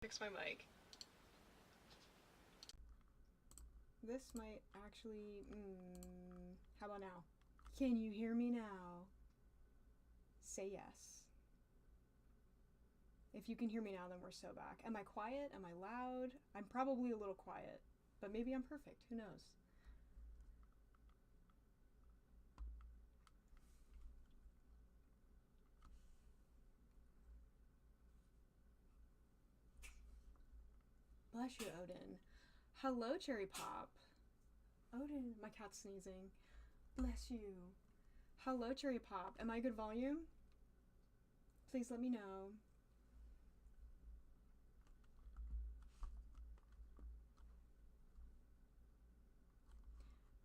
Fix my mic. This might actually... how about now? Can you hear me now? Say yes. If you can hear me now, then we're so back. Am I quiet? Am I loud? I'm probably a little quiet, but maybe I'm perfect. Who knows? Bless you, Odin. Hello, Cherry Pop. Odin, my cat's sneezing. Bless you. Hello, Cherry Pop. Am I good volume? Please let me know.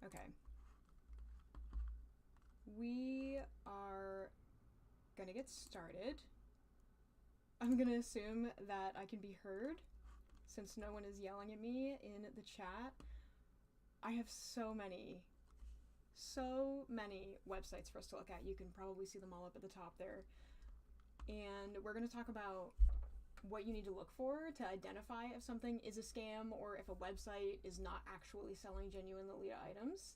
Okay. We are gonna get started. I'm gonna assume that I can be heard since no one is yelling at me in the chat. I have so many websites for us to look at. You can probably see them all up at the top there. And we're going to talk about what you need to look for to identify if something is a scam or if a website is not actually selling genuine Lolita items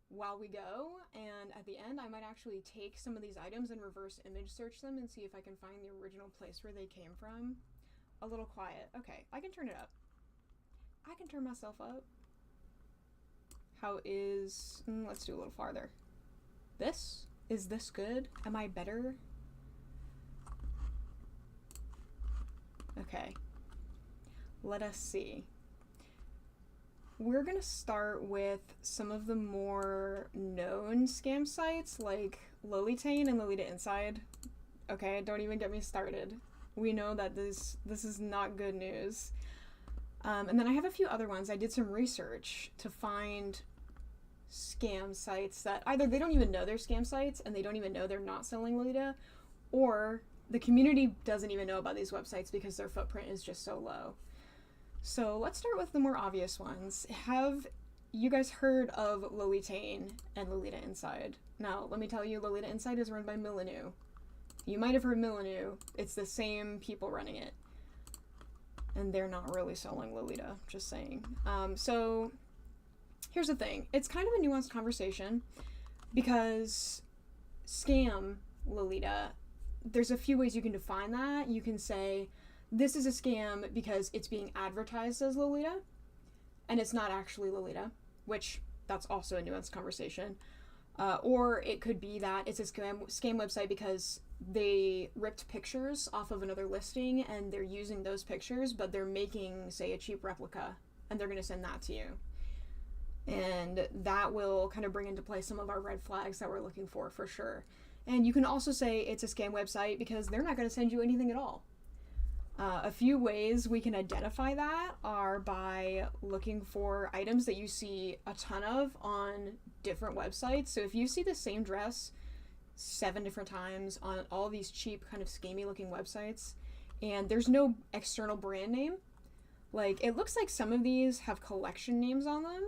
while we go. And at the end, I might actually take some of these items and reverse image search them and see if I can find the original place where they came from. A little quiet. Okay, I can turn it up. I can turn myself up. How is... let's do a little farther. This? Is this good? Am I better? Okay. Let us see. We're gonna start with some of the more known scam sites like Lolitain and Lolita Inside. Okay, don't even get me started. We know that this is not good news. And then I have a few other ones. I did some research to find scam sites that either they don't even know they're scam sites and they don't even know they're not selling Lolita, or the community doesn't even know about these websites because their footprint is just so low. So let's start with the more obvious ones. Have you guys heard of Lolitain and Lolita Inside? Now, let me tell you, Lolita Inside is run by Millennium. You might have heard Millennium. It's the same people running it. And they're not really selling Lolita, just saying. So here's the thing. It's kind of a nuanced conversation because scam Lolita, there's a few ways you can define that. You can say this is a scam because it's being advertised as Lolita and it's not actually Lolita, which that's also a nuanced conversation. Or it could be that it's a scam website because they ripped pictures off of another listing and they're using those pictures, but they're making, say, a cheap replica and they're going to send that to you. And that will kind of bring into play some of our red flags that we're looking for sure. And you can also say it's a scam website because they're not going to send you anything at all. A few ways we can identify that are by looking for items that you see a ton of on different websites. So if you see the same dress 7 different times on all these cheap kind of scammy looking websites and there's no external brand name, like it looks like some of these have collection names on them,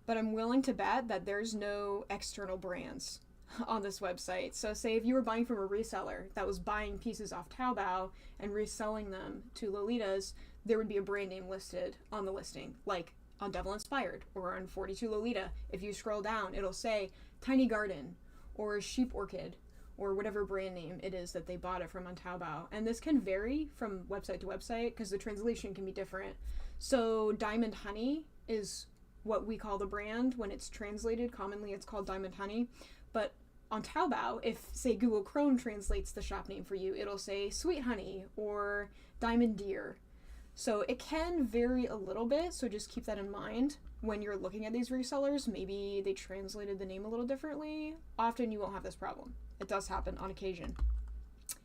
but I'm willing to bet that there's no external brands on this website. So say if you were buying from a reseller that was buying pieces off Taobao and reselling them to Lolitas, there would be a brand name listed on the listing, like on Devil Inspired or on 42 Lolita. If you scroll down, it'll say Tiny Garden or Sheep Orchid or whatever brand name it is that they bought it from on Taobao. And this can vary from website to website because the translation can be different. So Diamond Honey is what we call the brand when it's translated. Commonly it's called Diamond Honey. But on Taobao, if, say, Google Chrome translates the shop name for you, it'll say Sweet Honey or Diamond Deer. So it can vary a little bit, so just keep that in mind when you're looking at these resellers. Maybe they translated the name a little differently. Often you won't have this problem. It does happen on occasion.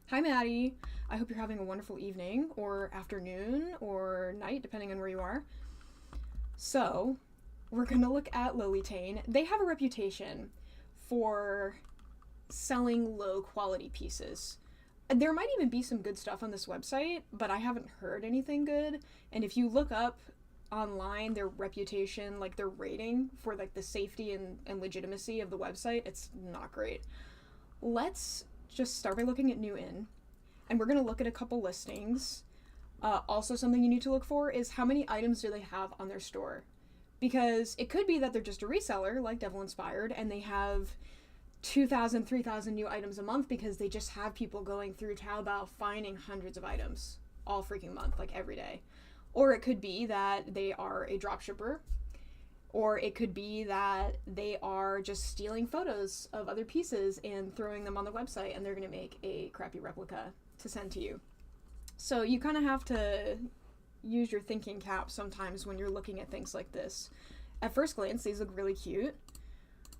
Hi, Maddie. I hope you're having a wonderful evening or afternoon or night, depending on where you are. So we're going to look at Lolitain. They have a reputation for selling low quality pieces. There might even be some good stuff on this website, but I haven't heard anything good. And if you look up online their reputation, like their rating for like the safety and legitimacy of the website, it's not great. Let's just start by looking at New In, and we're going to look at a couple listings Also, something you need to look for is how many items do they have on their store. Because it could be that they're just a reseller, like Devil Inspired, and they have 2,000, 3,000 new items a month because they just have people going through Taobao finding hundreds of items all freaking month, like every day. Or it could be that they are a dropshipper. Or it could be that they are just stealing photos of other pieces and throwing them on the website, and they're going to make a crappy replica to send to you. So you kind of have to use your thinking cap sometimes when you're looking at things like this. At first glance, these look really cute.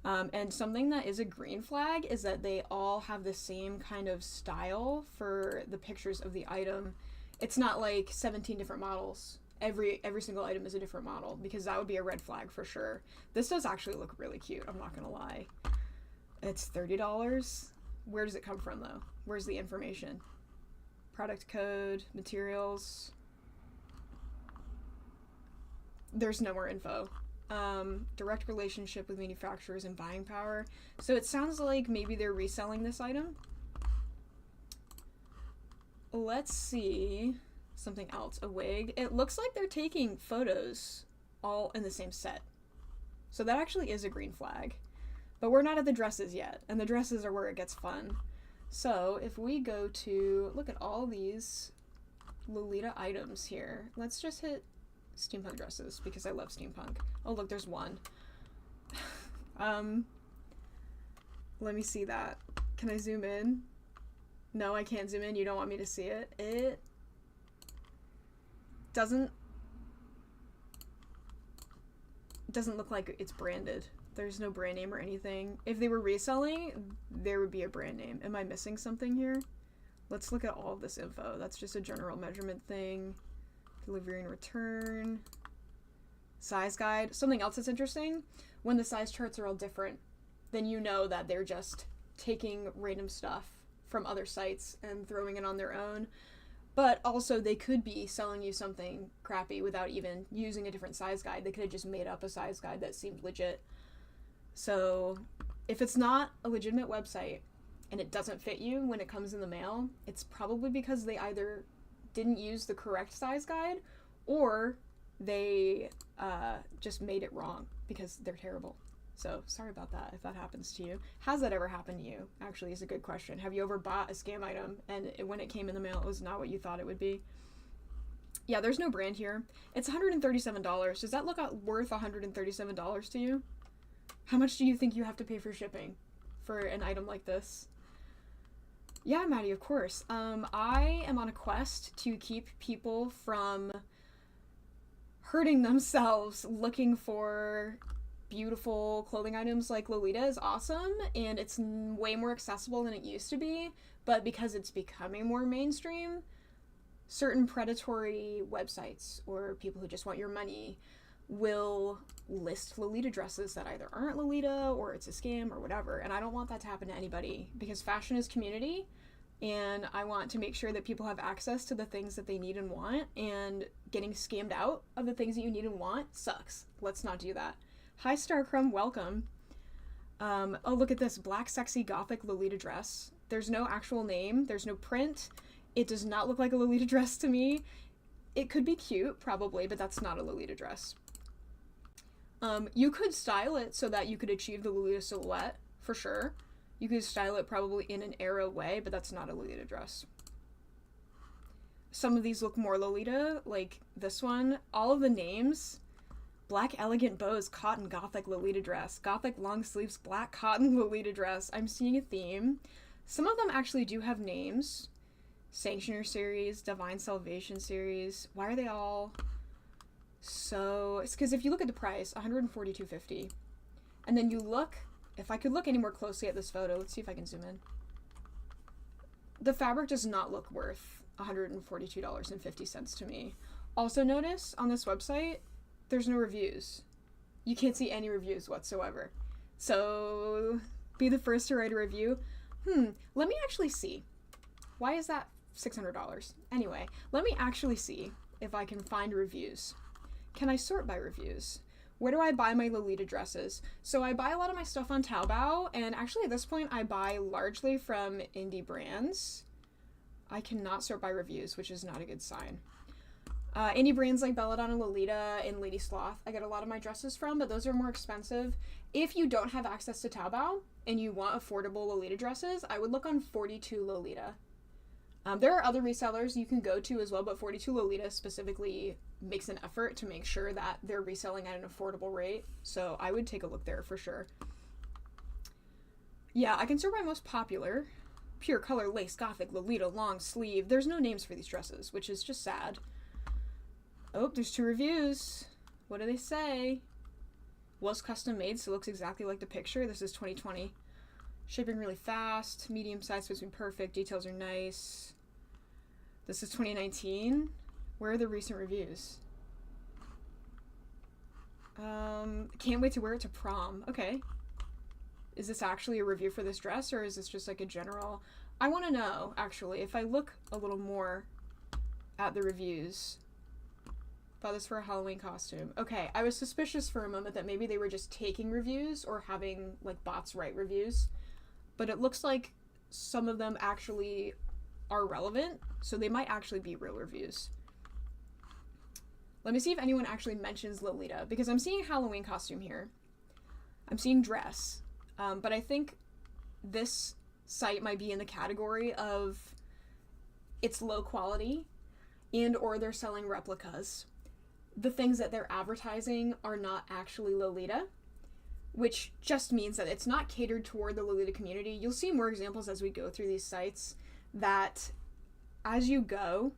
And something that is a green flag is that they all have the same kind of style for the pictures of the item. It's not like 17 different models. Every single item is a different model, because that would be a red flag for sure. This does actually look really cute, I'm not gonna lie. It's $30. Where does it come from though? Where's the information? Product code, materials. There's no more info. Direct relationship with manufacturers and buying power. So it sounds like maybe they're reselling this item. Let's see something else. A wig. It looks like they're taking photos all in the same set. So that actually is a green flag. But we're not at the dresses yet, and the dresses are where it gets fun. So if we go to look at all these Lolita items here, let's just hit steampunk dresses because I love steampunk. Oh look, there's one. Let me see that. Can I zoom in? No, I can't zoom in. You don't want me to see it. It doesn't look like it's branded. There's no brand name or anything. If they were reselling, there would be a brand name. Am I missing something here? Let's look at all of this info. That's just a general measurement thing. Delivery and return. Size guide. Something else that's interesting, when the size charts are all different, then you know that they're just taking random stuff from other sites and throwing it on their own. But also they could be selling you something crappy without even using a different size guide. They could have just made up a size guide that seemed legit. So if it's not a legitimate website and it doesn't fit you when it comes in the mail, it's probably because they either didn't use the correct size guide or they just made it wrong because they're terrible. So sorry about that if that happens to you. Has that ever happened to you? Actually, is a good question. Have you ever bought a scam item and when it came in the mail it was not what you thought it would be? Yeah, there's no brand here. It's $137. Does that look worth $137 to you? How much do you think you have to pay for shipping for an item like this? Yeah, Maddie, of course. I am on a quest to keep people from hurting themselves looking for beautiful clothing items. Like Lolita is awesome, and it's way more accessible than it used to be, but because it's becoming more mainstream, certain predatory websites or people who just want your money will list Lolita dresses that either aren't Lolita or it's a scam or whatever, and I don't want that to happen to anybody because fashion is community, and I want to make sure that people have access to the things that they need and want, and getting scammed out of the things that you need and want sucks. Let's not do that. Hi Starcrum, welcome. Oh, look at this black sexy gothic Lolita dress. There's no actual name, there's no print. It does not look like a Lolita dress to me. It could be cute, probably, but that's not a Lolita dress. You could style it so that you could achieve the Lolita silhouette, for sure. You could style it probably in an arrow way, but that's not a Lolita dress. Some of these look more Lolita, like this one. All of the names: black elegant bows, cotton gothic Lolita dress, gothic long sleeves, black cotton Lolita dress. I'm seeing a theme. Some of them actually do have names. Sanctioner series, Divine Salvation series. Why are they all so... It's because if you look at the price, $142.50. And then you look... If I could look any more closely at this photo, let's see if I can zoom in. The fabric does not look worth $142.50 to me. Also notice, on this website, there's no reviews. You can't see any reviews whatsoever. So, be the first to write a review. Let me actually see. Why is that $600? Anyway, let me actually see if I can find reviews. Can I sort by reviews? Where do I buy my Lolita dresses? So I buy a lot of my stuff on Taobao, and actually at this point I buy largely from indie brands. I cannot sort by reviews, which is not a good sign. Indie brands like Belladonna Lolita and Lady Sloth, I get a lot of my dresses from, but those are more expensive. If you don't have access to Taobao and you want affordable Lolita dresses, I would look on 42 Lolita. There are other resellers you can go to as well, but 42 Lolita specifically makes an effort to make sure that they're reselling at an affordable rate. So I would take a look there for sure. Yeah, I can sort by most popular. Pure color, lace, gothic, Lolita, long sleeve. There's no names for these dresses, which is just sad. Oh, there's 2 reviews. What do they say? Was custom made, so it looks exactly like the picture. This is 2020. Shipping really fast. Medium size fits me perfect. Details are nice. This is 2019. Where are the recent reviews? Can't wait to wear it to prom. Okay. Is this actually a review for this dress, or is this just like a general? I want to know, actually, if I look a little more at the reviews. Bought this for a Halloween costume. Okay, I was suspicious for a moment that maybe they were just taking reviews or having like bots write reviews, but it looks like some of them actually are relevant, so they might actually be real reviews. Let me see if anyone actually mentions Lolita, because I'm seeing Halloween costume here. I'm seeing dress, but I think this site might be in the category of it's low quality and or they're selling replicas. The things that they're advertising are not actually Lolita, which just means that it's not catered toward the Lolita community. You'll see more examples as we go through these sites that as you go,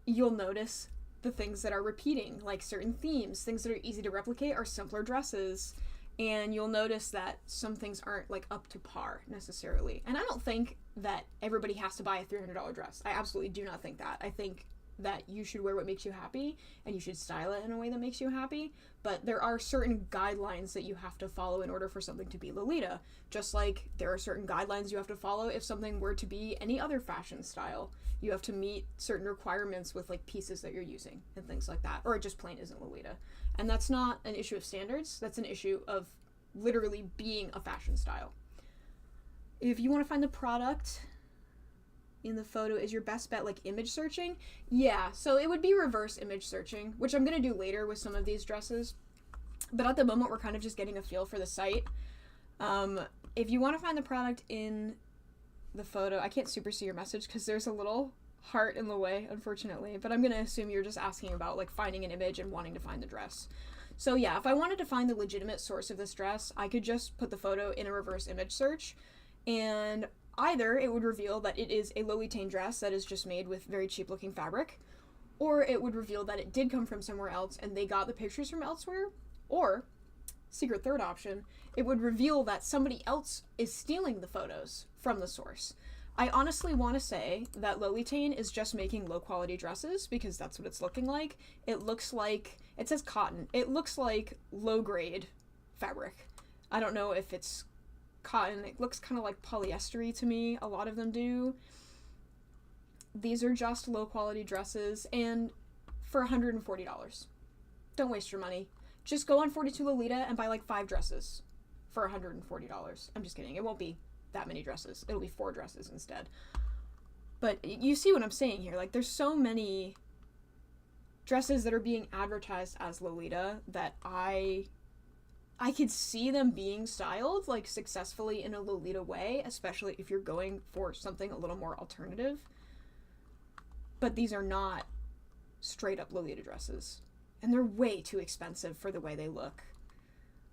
you'll notice the things that are repeating, like certain themes. Things that are easy to replicate are simpler dresses, and you'll notice that some things aren't like up to par necessarily. And I don't think that everybody has to buy a $300 dress. I absolutely do not think that. I think that you should wear what makes you happy and you should style it in a way that makes you happy, but there are certain guidelines that you have to follow in order for something to be Lolita, just like there are certain guidelines you have to follow if something were to be any other fashion style. You have to meet certain requirements with like pieces that you're using and things like that, or it just plain isn't Lolita. And that's not an issue of standards, that's an issue of literally being a fashion style. If you want to find the product in the photo, is your best bet like image searching? Yeah, so it would be reverse image searching, which I'm gonna do later with some of these dresses, but at the moment we're kind of just getting a feel for the site. If you want to find the product in the photo, I can't super see your message because there's a little heart in the way, unfortunately, but I'm gonna assume you're just asking about like finding an image and wanting to find the dress. So yeah, if I wanted to find the legitimate source of this dress, I could just put the photo in a reverse image search, and either it would reveal that it is a Lolitain dress that is just made with very cheap looking fabric, or it would reveal that it did come from somewhere else and they got the pictures from elsewhere, or, secret third option, it would reveal that somebody else is stealing the photos from the source. I honestly want to say that Lolitain is just making low quality dresses because that's what it's looking like. It looks like, it says cotton, it looks like low grade fabric. I don't know if it's cotton. It looks kind of like polyester-y to me. A lot of them do. These are just low quality dresses, and for $140. Don't waste your money. Just go on 42 Lolita and buy like 5 dresses for $140. I'm just kidding. It won't be that many dresses. It'll be 4 dresses instead. But you see what I'm saying here. Like, there's so many dresses that are being advertised as Lolita that I could see them being styled, like, successfully in a Lolita way, especially if you're going for something a little more alternative. But these are not straight-up Lolita dresses. And they're way too expensive for the way they look.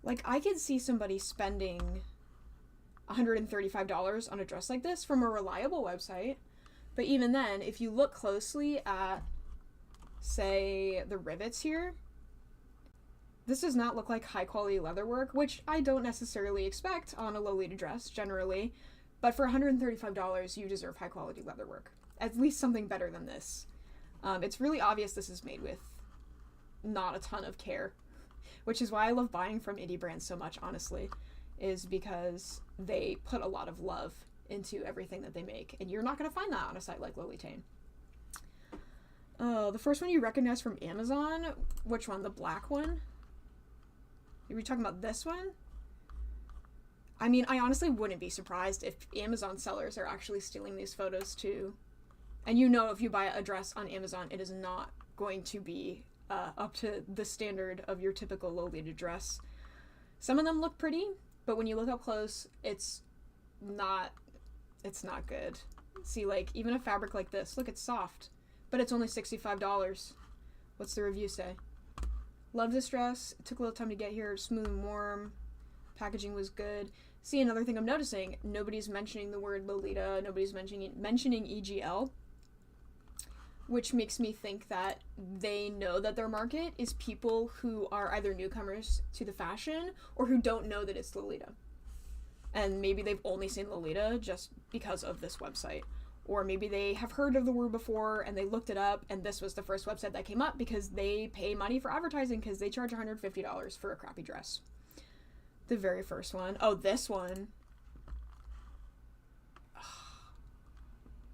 Like, I could see somebody spending $135 on a dress like this from a reliable website. But even then, if you look closely at, say, the rivets here, this does not look like high-quality leatherwork, which I don't necessarily expect on a Lolita dress, generally. But for $135, you deserve high-quality leatherwork. At least something better than this. It's really obvious this is made with not a ton of care, which is why I love buying from indie brands so much, honestly, is because they put a lot of love into everything that they make, and you're not going to find that on a site like Lolitain. The first one you recognize from Amazon, which one? The black one? Are we talking about this one? I mean, I honestly wouldn't be surprised if Amazon sellers are actually stealing these photos too. And you know, if you buy a dress on Amazon, it is not going to be up to the standard of your typical Lolita dress. Some of them look pretty, but when you look up close, it's not good. See, like, even a fabric like this, look, it's soft, but it's only $65. What's the review say? Love this dress. It took a little time to get here. Smooth and warm. Packaging was good. See, another thing I'm noticing, nobody's mentioning the word Lolita. Nobody's mentioning EGL, which makes me think that they know that their market is people who are either newcomers to the fashion or who don't know that it's Lolita. And maybe they've only seen Lolita just because of this website. Or maybe they have heard of the word before and they looked it up and this was the first website that came up because they pay money for advertising because they charge $150 for a crappy dress. The very first one. Oh, this one.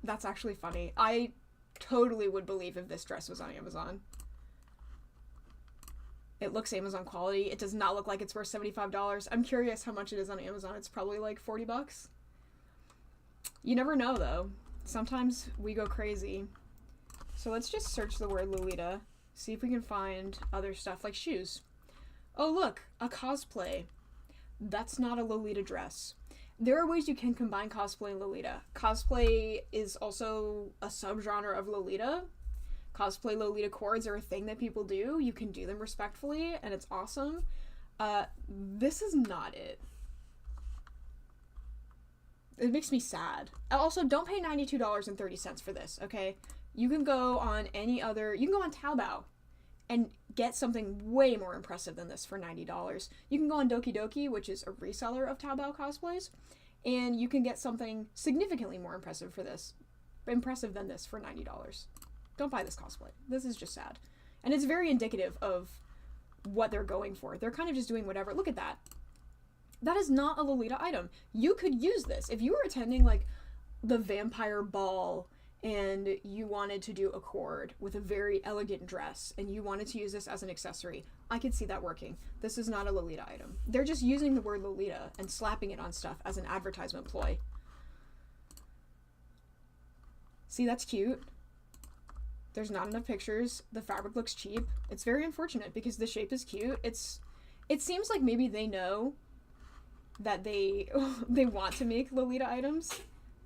That's actually funny. I totally would believe if this dress was on Amazon. It looks Amazon quality. It does not look like it's worth $75. I'm curious how much it is on Amazon. It's probably like $40. You never know, though. Sometimes we go crazy. So let's just search the word Lolita. See if we can find other stuff like shoes. Oh, look, a cosplay. That's not a Lolita dress. There are ways you can combine cosplay and Lolita. Cosplay is also a subgenre of Lolita. Cosplay Lolita cords are a thing that people do. You can do them respectfully, and it's awesome. This is not it. It makes me sad. Also, don't pay $92.30 for this, okay? You can go on you can go on Taobao and get something way more impressive than this for $90. You can go on Doki Doki, which is a reseller of Taobao cosplays, and you can get something significantly more impressive than this for $90. Don't buy this cosplay. This is just sad. And it's very indicative of what they're going for. They're kind of just doing whatever. Look at that. That is not a Lolita item. You could use this. If you were attending, like, the vampire ball and you wanted to do a cord with a very elegant dress and you wanted to use this as an accessory, I could see that working. This is not a Lolita item. They're just using the word Lolita and slapping it on stuff as an advertisement ploy. See, that's cute. There's not enough pictures. The fabric looks cheap. It's very unfortunate because the shape is cute. It seems like maybe they know that they want to make Lolita items.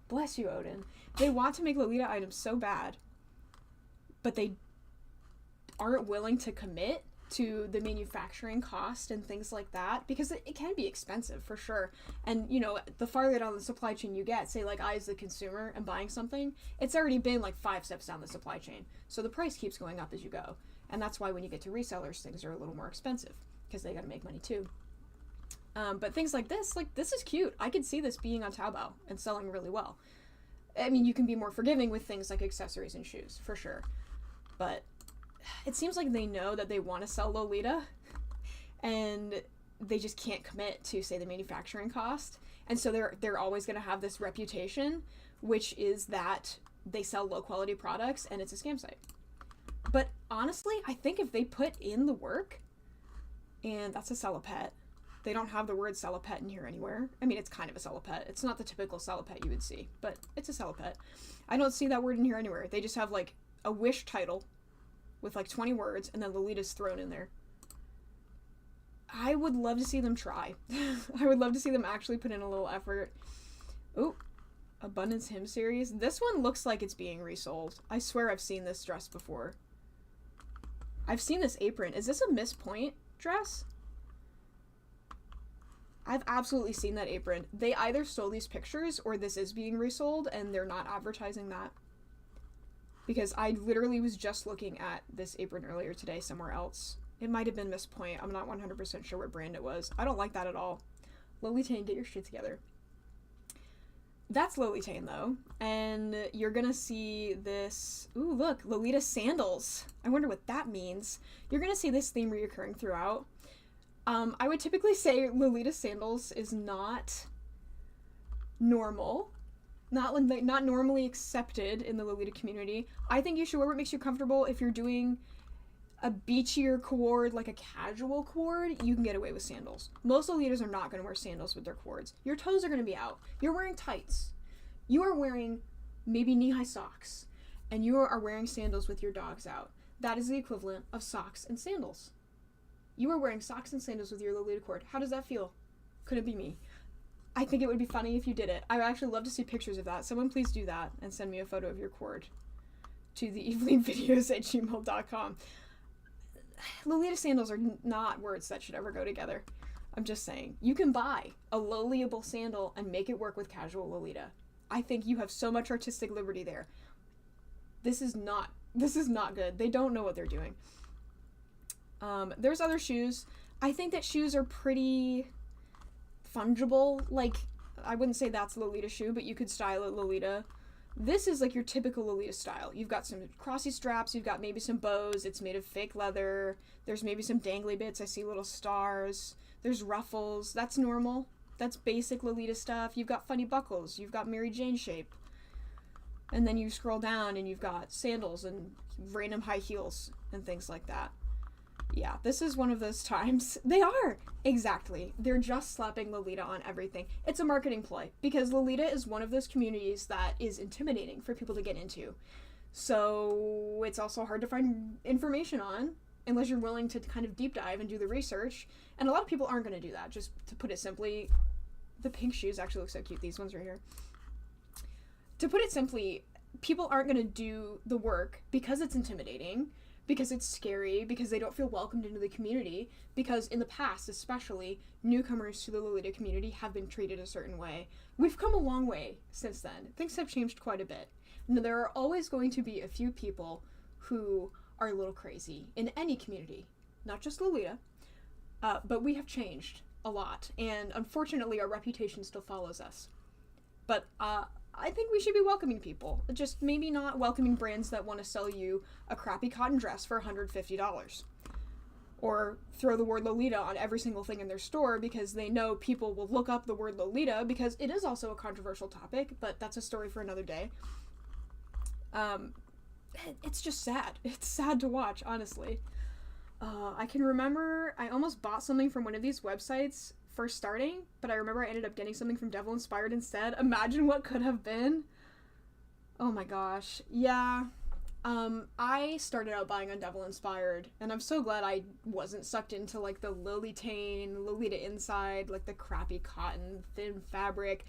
Bless you, Odin. They want to make Lolita items so bad, but they aren't willing to commit to the manufacturing cost and things like that because it can be expensive for sure. And, you know, the farther down the supply chain you get, say like I as the consumer am buying something, it's already been like 5 steps down the supply chain. So the price keeps going up as you go. And that's why when you get to resellers, things are a little more expensive because they got to make money too. But things like this is cute. I could see this being on Taobao and selling really well. I mean, you can be more forgiving with things like accessories and shoes, for sure. But it seems like they know that they want to sell Lolita, and they just can't commit to, say, the manufacturing cost. And so they're always going to have this reputation, which is that they sell low-quality products, and it's a scam site. But honestly, I think if they put in the work, and that's a sell-a-pet. They don't have the word sell-a-pet in here anywhere. I mean, it's kind of a sell-a-pet. It's not the typical sell-a-pet you would see, but it's a sell-a-pet. I don't see that word in here anywhere. They just have, like, a Wish title with, like, 20 words, and then Lolita's thrown in there. I would love to see them try. I would love to see them actually put in a little effort. Ooh, Abundance Hymn Series. This one looks like it's being resold. I swear I've seen this dress before. I've seen this apron. Is this a Miss Point dress? I've absolutely seen that apron. They either stole these pictures or this is being resold and they're not advertising that. Because I literally was just looking at this apron earlier today somewhere else. It might have been Miss Point. I'm not 100% sure what brand it was. I don't like that at all. Lolitain, get your shit together. That's Lolitain though. And you're gonna see this... Ooh, look, Lolita sandals. I wonder what that means. You're gonna see this theme reoccurring throughout. I would typically say Lolita sandals is not normal, not normally accepted in the Lolita community. I think you should wear what makes you comfortable. If you're doing a beachier cord, like a casual cord, you can get away with sandals. Most Lolitas are not going to wear sandals with their cords. Your toes are going to be out. You're wearing tights. You are wearing maybe knee-high socks, and you are wearing sandals with your dogs out. That is the equivalent of socks and sandals. You are wearing socks and sandals with your Lolita cord. How does that feel? Couldn't be me. I think it would be funny if you did it. I would actually love to see pictures of that. Someone please do that and send me a photo of your cord to the evelynvideos@gmail.com. Lolita sandals are not words that should ever go together. I'm just saying. You can buy a Loliable sandal and make it work with casual Lolita. I think you have so much artistic liberty there. This is not good. They don't know what they're doing. There's other shoes. I think that shoes are pretty fungible. Like, I wouldn't say that's a Lolita shoe, but you could style it Lolita. This is like your typical Lolita style. You've got some crossy straps, you've got maybe some bows, it's made of fake leather, there's maybe some dangly bits, I see little stars, there's ruffles, that's normal. That's basic Lolita stuff. You've got funny buckles, you've got Mary Jane shape. And then you scroll down and you've got sandals and random high heels and things like that. Yeah, this is one of those times. They are! Exactly. They're just slapping Lolita on everything. It's a marketing ploy, because Lolita is one of those communities that is intimidating for people to get into. So it's also hard to find information on, unless you're willing to kind of deep dive and do the research. And a lot of people aren't going to do that, just to put it simply. The pink shoes actually look so cute. These ones right here. To put it simply, people aren't going to do the work because it's intimidating, because it's scary, because they don't feel welcomed into the community, because in the past, especially, newcomers to the Lolita community have been treated a certain way. We've come a long way since then. Things have changed quite a bit. Now, there are always going to be a few people who are a little crazy in any community, not just Lolita, but we have changed a lot, and unfortunately our reputation still follows us. But I think we should be welcoming people, just maybe not welcoming brands that want to sell you a crappy cotton dress for $150. Or throw the word Lolita on every single thing in their store because they know people will look up the word Lolita, because it is also a controversial topic, but that's a story for another day. It's just sad. It's sad to watch, honestly. I can remember I almost bought something from one of these websites first starting, but I remember I ended up getting something from Devil Inspired instead. Imagine what could have been. Oh my gosh. Yeah. I started out buying on Devil Inspired, and I'm so glad I wasn't sucked into like the Lolitain, Lolita Inside, like the crappy cotton, thin fabric.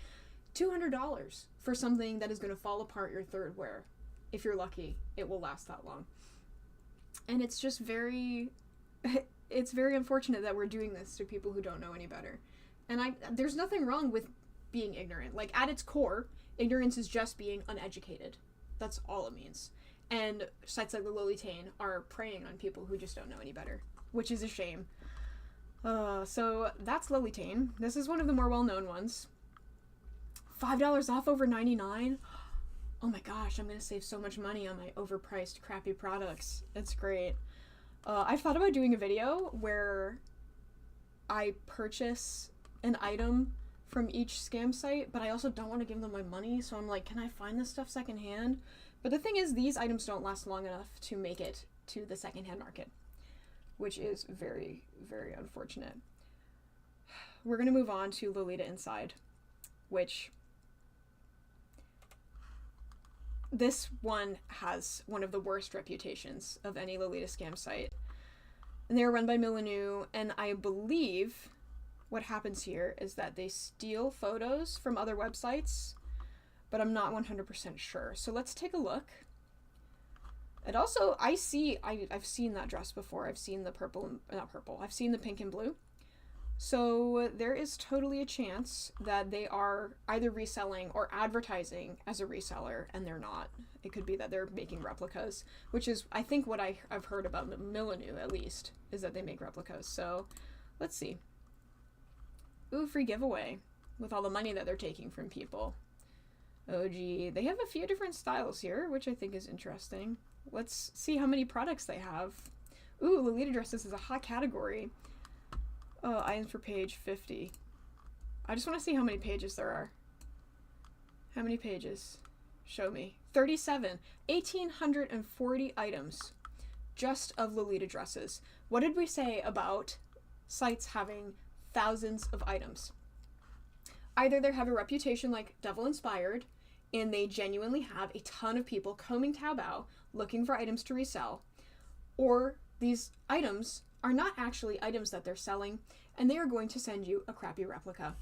$200 for something that is going to fall apart your third wear. If you're lucky, it will last that long. And it's just it's very unfortunate that we're doing this to people who don't know any better. And there's nothing wrong with being ignorant. Like, at its core, ignorance is just being uneducated. That's all it means. And sites like the Lolitain are preying on people who just don't know any better, which is a shame. So that's Lolitain. This is one of the more well-known ones. $5 off over $99. Oh my gosh, I'm gonna save so much money on my overpriced, crappy products. It's great. I've thought about doing a video where I purchase an item from each scam site, but I also don't want to give them my money, so I'm like, can I find this stuff secondhand? But the thing is, these items don't last long enough to make it to the secondhand market, which is very, very unfortunate. We're gonna move on to Lolita Inside, which... this one has one of the worst reputations of any Lolita scam site. And they're run by Milanu, and I believe what happens here is that they steal photos from other websites, but I'm not 100% sure. So let's take a look. And also, I've seen that dress before. I've seen the I've seen the pink and blue. So there is totally a chance that they are either reselling or advertising as a reseller, and they're not. It could be that they're making replicas, which is, I think, what I've heard about Milanu, at least, is that they make replicas. So let's see. Ooh, free giveaway with all the money that they're taking from people. Oh, gee. They have a few different styles here, which I think is interesting. Let's see how many products they have. Ooh, Lolita dresses is a hot category. Oh, items per page, 50. I just want to see how many pages there are. How many pages? Show me. 37. 1,840 items just of Lolita dresses. What did we say about sites having thousands of items? Either they have a reputation like Devil Inspired, and they genuinely have a ton of people combing Taobao looking for items to resell, Or these items are not actually items that they're selling, and they are going to send you a crappy replica,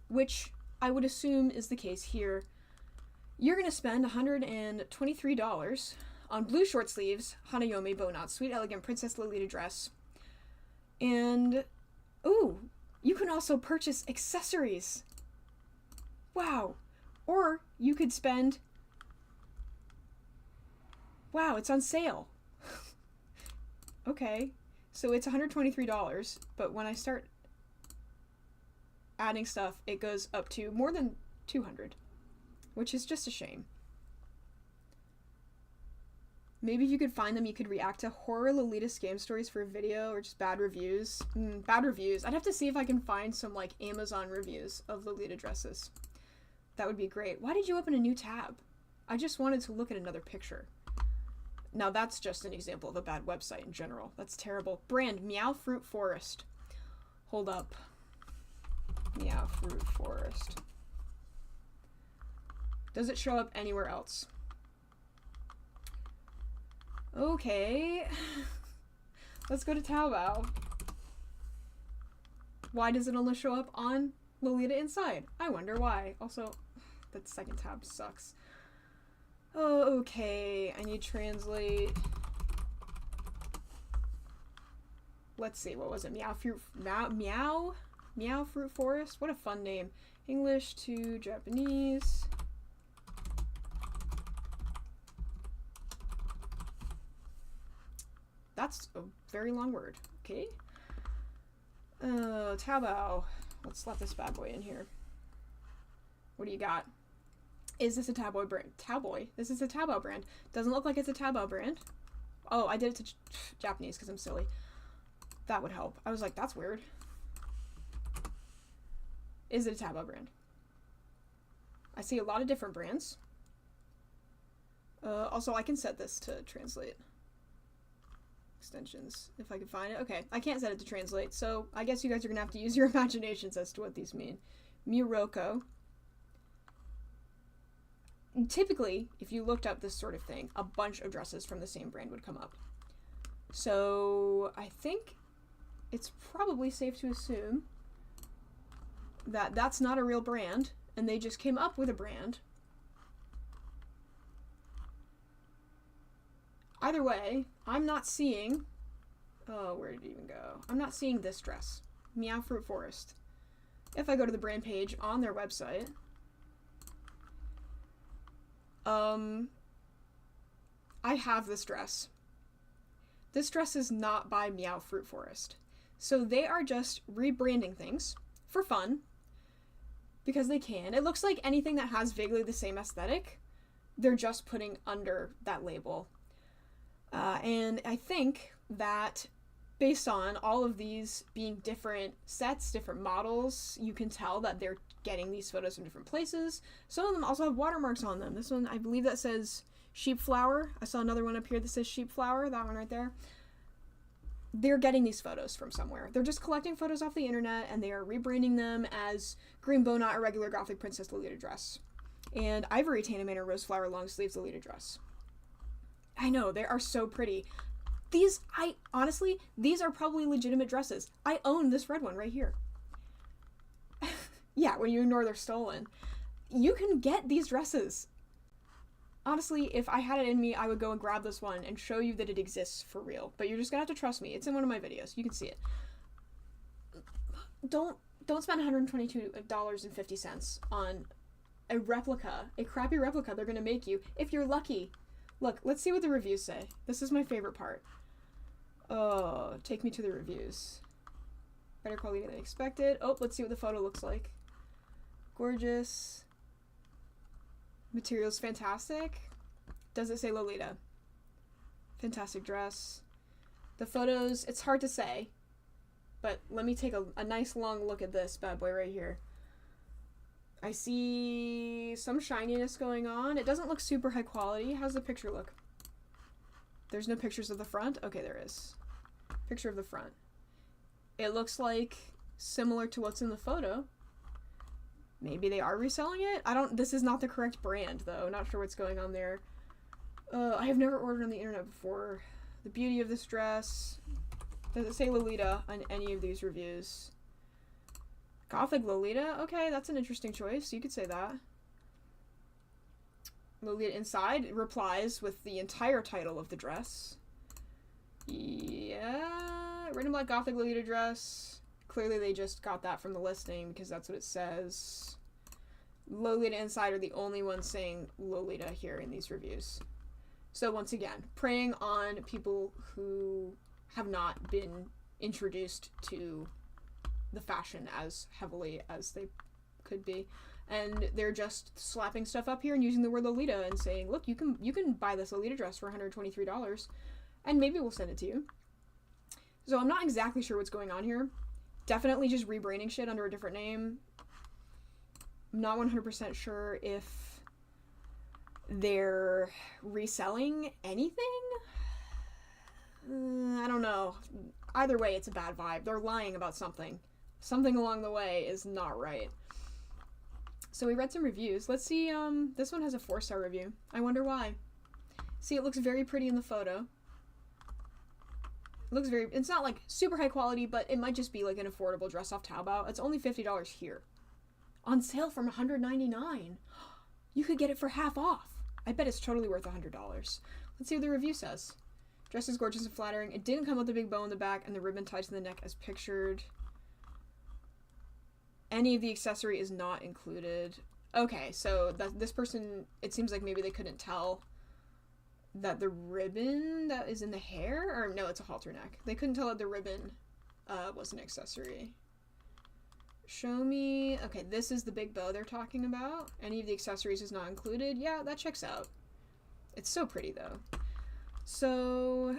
which I would assume is the case here. You're going to spend $123 on blue short sleeves, Hanayome bow knot, sweet elegant Princess Lolita dress. And, ooh, you can also purchase accessories. Wow. Or you could spend, wow, it's on sale. Okay, so it's $123, but when I start adding stuff, it goes up to more than $200, which is just a shame. Maybe if you could find them, you could react to horror Lolita scam stories for a video, or just bad reviews. Bad reviews. I'd have to see if I can find some, like, Amazon reviews of Lolita dresses. That would be great. Why did you open a new tab? I just wanted to look at another picture. Now that's just an example of a bad website in general. That's terrible. Brand, Meow Fruit Forest. Hold up. Meow Fruit Forest. Does it show up anywhere else? Okay. Let's go to Taobao. Why does it only show up on Lolita Inside? I wonder why. Also, that second tab sucks. Oh, okay. I need to translate. Let's see. What was it? Meow Fruit Forest? What a fun name. English to Japanese. That's a very long word. Okay. Taobao. Let's slap this bad boy in here. What do you got? Is this a Taobao brand? Taobao? This is a Taobao brand. Doesn't look like it's a Taobao brand. Oh, I did it to Japanese because I'm silly. That would help. I was like, that's weird. Is it a Taobao brand? I see a lot of different brands. Also, I can set this to translate. Extensions, if I can find it. Okay, I can't set it to translate, so I guess you guys are gonna have to use your imaginations as to what these mean. Muroko. Typically, if you looked up this sort of thing, a bunch of dresses from the same brand would come up. So I think it's probably safe to assume that that's not a real brand, and they just came up with a brand. Either way, I'm not seeing... Oh, where did it even go? I'm not seeing this dress. Meow Fruit Forest. If I go to the brand page on their website... I have this dress. This dress is not by Meow Fruit Forest. So they are just rebranding things for fun. Because they can. It looks like anything that has vaguely the same aesthetic, they're just putting under that label. And I think that based on all of these being different sets, different models, you can tell that they're getting these photos from different places. Some of them also have watermarks on them. This one, I believe that says sheep flower. I saw another one up here that says sheep flower, that one right there. They're getting these photos from somewhere. They're just collecting photos off the internet, and they are rebranding them as green bow knot irregular gothic princess Lolita dress. And ivory Tana Manor rose flower long sleeves Lolita dress. I know, they are so pretty. Honestly, these are probably legitimate dresses. I own this red one right here. Yeah, when you ignore they're stolen. You can get these dresses. Honestly, if I had it in me, I would go and grab this one and show you that it exists for real. But you're just gonna have to trust me. It's in one of my videos. You can see it. Don't spend $122.50 on a replica, a crappy replica they're gonna make you, if you're lucky. Look, let's see what the reviews say. This is my favorite part. Oh, take me to the reviews. Better quality than expected. Oh, let's see what the photo looks like. Gorgeous. Materials fantastic. Does it say Lolita? Fantastic dress. The photos, it's hard to say, but let me take a nice long look at this bad boy right here. I see some shininess going on. It doesn't look super high quality. How's the picture look? There's no pictures of the front? Okay, there is. Picture of the front. It looks like similar to what's in the photo. Maybe they are reselling it? This is not the correct brand, though. Not sure what's going on there. I have never ordered on the internet before. The beauty of this dress. Does it say Lolita on any of these reviews? Gothic Lolita? Okay, that's an interesting choice. You could say that. Lolita Inside replies with the entire title of the dress. Yeah, red and black Gothic Lolita dress. Clearly they just got that from the listing because that's what it says. Lolita Inside are the only ones saying Lolita here in these reviews. So once again, preying on people who have not been introduced to the fashion as heavily as they could be. And they're just slapping stuff up here and using the word Lolita and saying, look, you can buy this Lolita dress for $123 and maybe we'll send it to you. So I'm not exactly sure what's going on here. Definitely just rebranding shit under a different name. I'm not 100% sure if they're reselling anything. I don't know. Either way, it's a bad vibe. They're lying about something. Something along the way is not right. So we read some reviews. Let's see, this one has a 4-star review. I wonder why. See, it looks very pretty in the photo. It looks very, it's not like super high quality, but it might just be like an affordable dress off Taobao. It's only $50 here. On sale from $199. You could get it for half off. I bet it's totally worth $100. Let's see what the review says. Dress is gorgeous and flattering. It didn't come with a big bow in the back and the ribbon tied to the neck as pictured. Any of the accessory is not included. Okay, so this person, it seems like maybe they couldn't tell that the ribbon that is in the hair, or no, it's a halter neck. They couldn't tell that the ribbon was an accessory. Show me, okay, this is the big bow they're talking about. Any of the accessories is not included. Yeah, that checks out. It's so pretty though. So,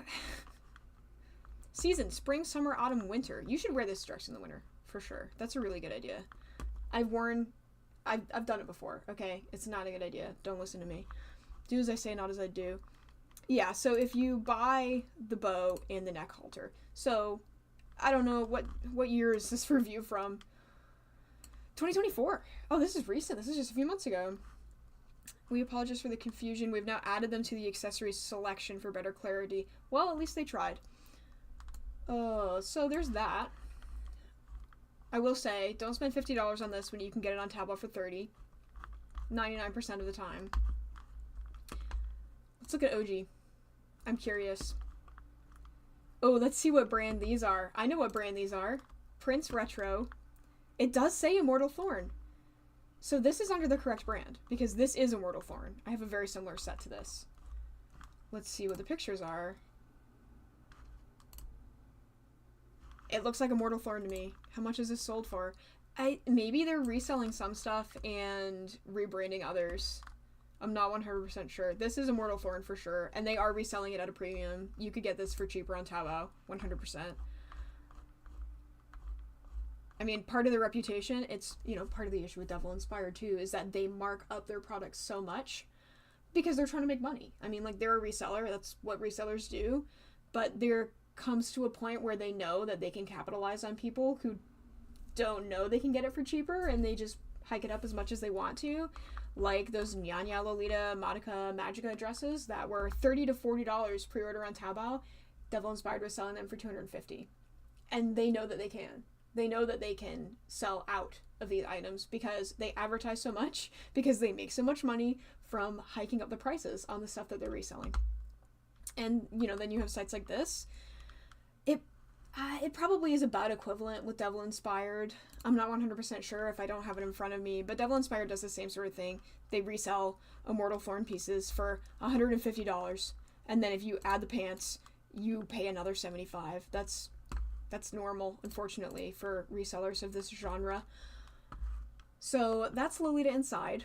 season, spring, summer, autumn, winter. You should wear this dress in the winter. For sure. That's a really good idea. I've done it before, okay? It's not a good idea. Don't listen to me. Do as I say, not as I do. Yeah, so if you buy the bow and the neck halter. So, I don't know, what year is this review from? 2024. Oh, this is recent. This is just a few months ago. We apologize for the confusion. We've now added them to the accessories selection for better clarity. Well, at least they tried. So there's that. I will say, don't spend $50 on this when you can get it on Taobao for $30. 99% of the time. Let's look at OG. I'm curious. Oh, let's see what brand these are. I know what brand these are. Prince Retro. It does say Immortal Thorn. So this is under the correct brand, because this is Immortal Thorn. I have a very similar set to this. Let's see what the pictures are. It looks like Immortal Thorn to me. How much is this sold for? Maybe they're reselling some stuff and rebranding others. I'm not 100% sure. This is Immortal Thorn for sure, and they are reselling it at a premium. You could get this for cheaper on Taobao, 100%. I mean, part of the reputation, it's, you know, part of the issue with Devil Inspired too, is that they mark up their products so much because they're trying to make money. I mean, like, they're a reseller. That's what resellers do. But there comes to a point where they know that they can capitalize on people who don't know they can get it for cheaper, and they just hike it up as much as they want to. Like those Nyanya Lolita Modica Magica dresses that were $30 to $40 pre-order on Taobao. Devil Inspired was selling them for $250. And they know that they can. They know that they can sell out of these items because they advertise so much, because they make so much money from hiking up the prices on the stuff that they're reselling. And, you know, then you have sites like this. It probably is about equivalent with Devil Inspired. I'm not 100% sure if I don't have it in front of me, but Devil Inspired does the same sort of thing. They resell Immortal Thorn pieces for $150, and then if you add the pants, you pay another $75. That's normal, unfortunately, for resellers of this genre. So that's Lolita Inside.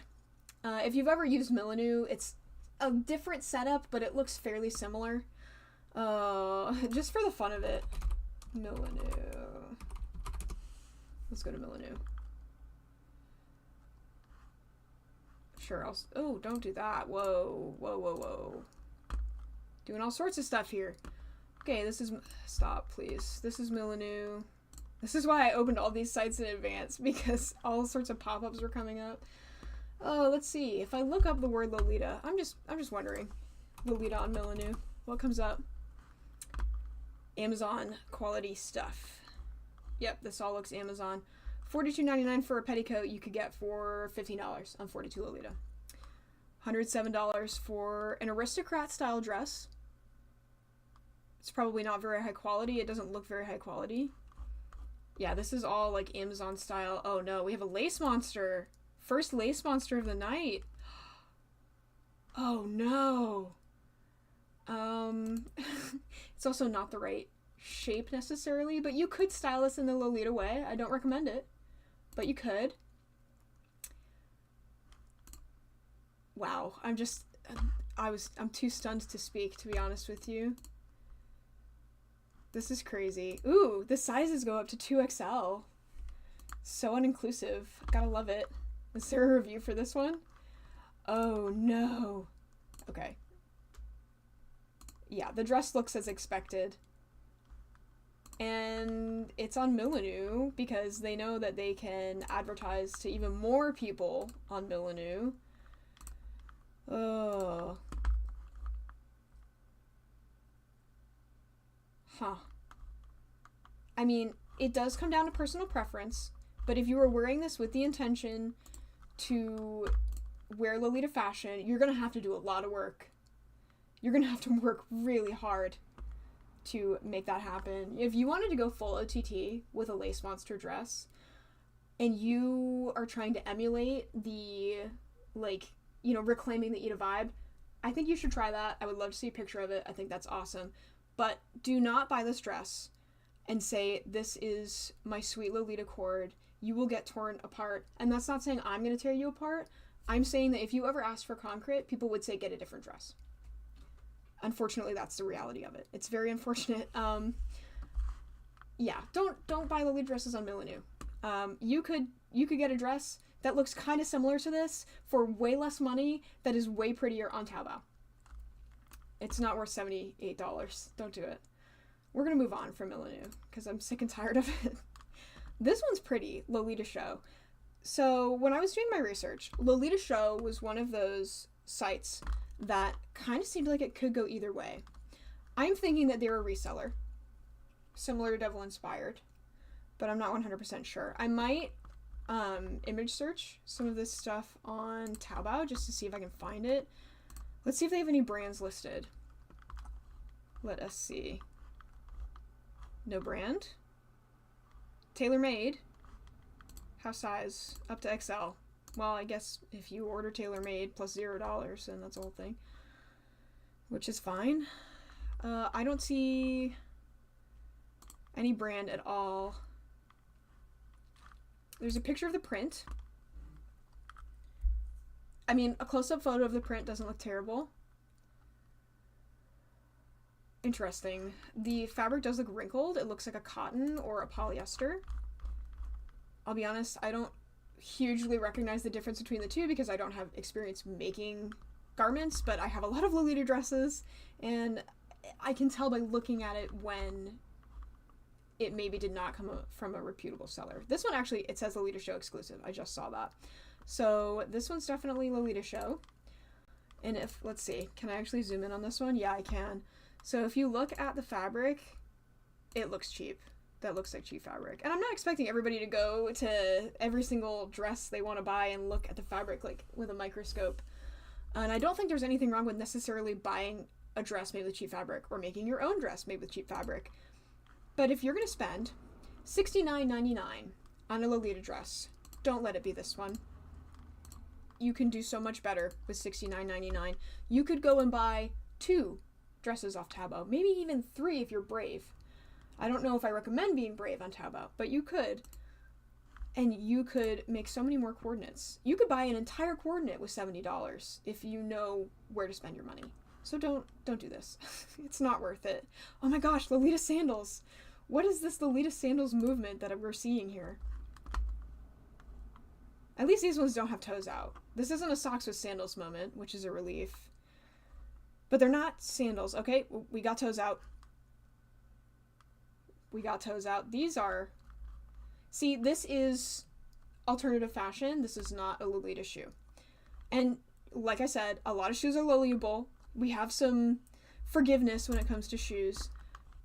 If you've ever used Millennium, it's a different setup, but it looks fairly similar. Just for the fun of it. Millennium. Let's go to Millennium. Sure, oh, don't do that. Whoa, whoa, whoa, whoa. Doing all sorts of stuff here. Okay, this is... Stop, please. This is Millennium. This is why I opened all these sites in advance, because all sorts of pop-ups were coming up. Oh, let's see. If I look up the word Lolita, I'm just wondering. Lolita on Millennium. What comes up? Amazon quality stuff. Yep, this all looks Amazon. $42.99 for a petticoat you could get for $15 on 42 Lolita. $107 for an aristocrat style dress. It's probably not very high quality. It doesn't look very high quality. Yeah, this is all like Amazon style. Oh no, we have a lace monster. First lace monster of the night. Oh no. It's also not the right shape necessarily, but you could style this in the Lolita way. I don't recommend it, but you could. Wow, I'm too stunned to speak, to be honest with you. This is crazy. Ooh, the sizes go up to 2XL. So uninclusive. Gotta love it. Is there a review for this one? Oh no. Okay. Yeah, the dress looks as expected. And it's on Millennium because they know that they can advertise to even more people on Millennium. Oh. Huh. I mean, it does come down to personal preference, but if you were wearing this with the intention to wear Lolita fashion, you're gonna have to do a lot of work. You're gonna have to work really hard to make that happen. If you wanted to go full OTT with a lace monster dress, and you are trying to emulate the, like, you know, reclaiming the Ida vibe, I think you should try that. I would love to see a picture of it. I think that's awesome. But do not buy this dress and say, this is my sweet Lolita cord. You will get torn apart. And that's not saying I'm going to tear you apart. I'm saying that if you ever asked for concrete, people would say, get a different dress. Unfortunately, that's the reality of it. It's very unfortunate. Yeah, don't buy Lolita dresses on Millennium. You could get a dress that looks kind of similar to this for way less money that is way prettier on Taobao. It's not worth $78. Don't do it. We're going to move on from Millennium because I'm sick and tired of it. This one's pretty, Lolitashow. So when I was doing my research, Lolitashow was one of those sites that kind of seemed like it could go either way. I'm thinking that they're a reseller, similar to Devil Inspired, but I'm not 100% sure. I might image search some of this stuff on Taobao just to see if I can find it. Let's see if they have any brands listed. Let us see. No brand. Tailor-made. House size up to XL. Well, I guess if you order tailor-made plus $0, then that's the whole thing. Which is fine. I don't see any brand at all. There's a picture of the print. I mean, a close-up photo of the print doesn't look terrible. Interesting. The fabric does look wrinkled. It looks like a cotton or a polyester. I'll be honest, I don't hugely recognize the difference between the two because I don't have experience making garments, but I have a lot of Lolita dresses, and I can tell by looking at it when it maybe did not come from a reputable seller. This one actually, it says Lolitashow exclusive. I just saw that. So this one's definitely Lolitashow. And if, let's see, can I actually zoom in on this one? Yeah, I can. So if you look at the fabric, it looks cheap. That looks like cheap fabric. And I'm not expecting everybody to go to every single dress they want to buy and look at the fabric like with a microscope. And I don't think there's anything wrong with necessarily buying a dress made with cheap fabric or making your own dress made with cheap fabric. But if you're going to spend $69.99 on a Lolita dress, don't let it be this one. You can do so much better with $69.99. You could go and buy 2 dresses off Taobao, maybe even 3 if you're brave. I don't know if I recommend being brave on Taobao, but you could. And you could make so many more coordinates. You could buy an entire coordinate with $70 if you know where to spend your money. So don't do this. It's not worth it. Oh my gosh, Lolita sandals. What is this Lolita sandals movement that we're seeing here? At least these ones don't have toes out. This isn't a socks with sandals moment, which is a relief. But they're not sandals. Okay, we got toes out. We got toes out. These are... See, this is alternative fashion. This is not a Lolita shoe. And like I said, a lot of shoes are Loliable. We have some forgiveness when it comes to shoes.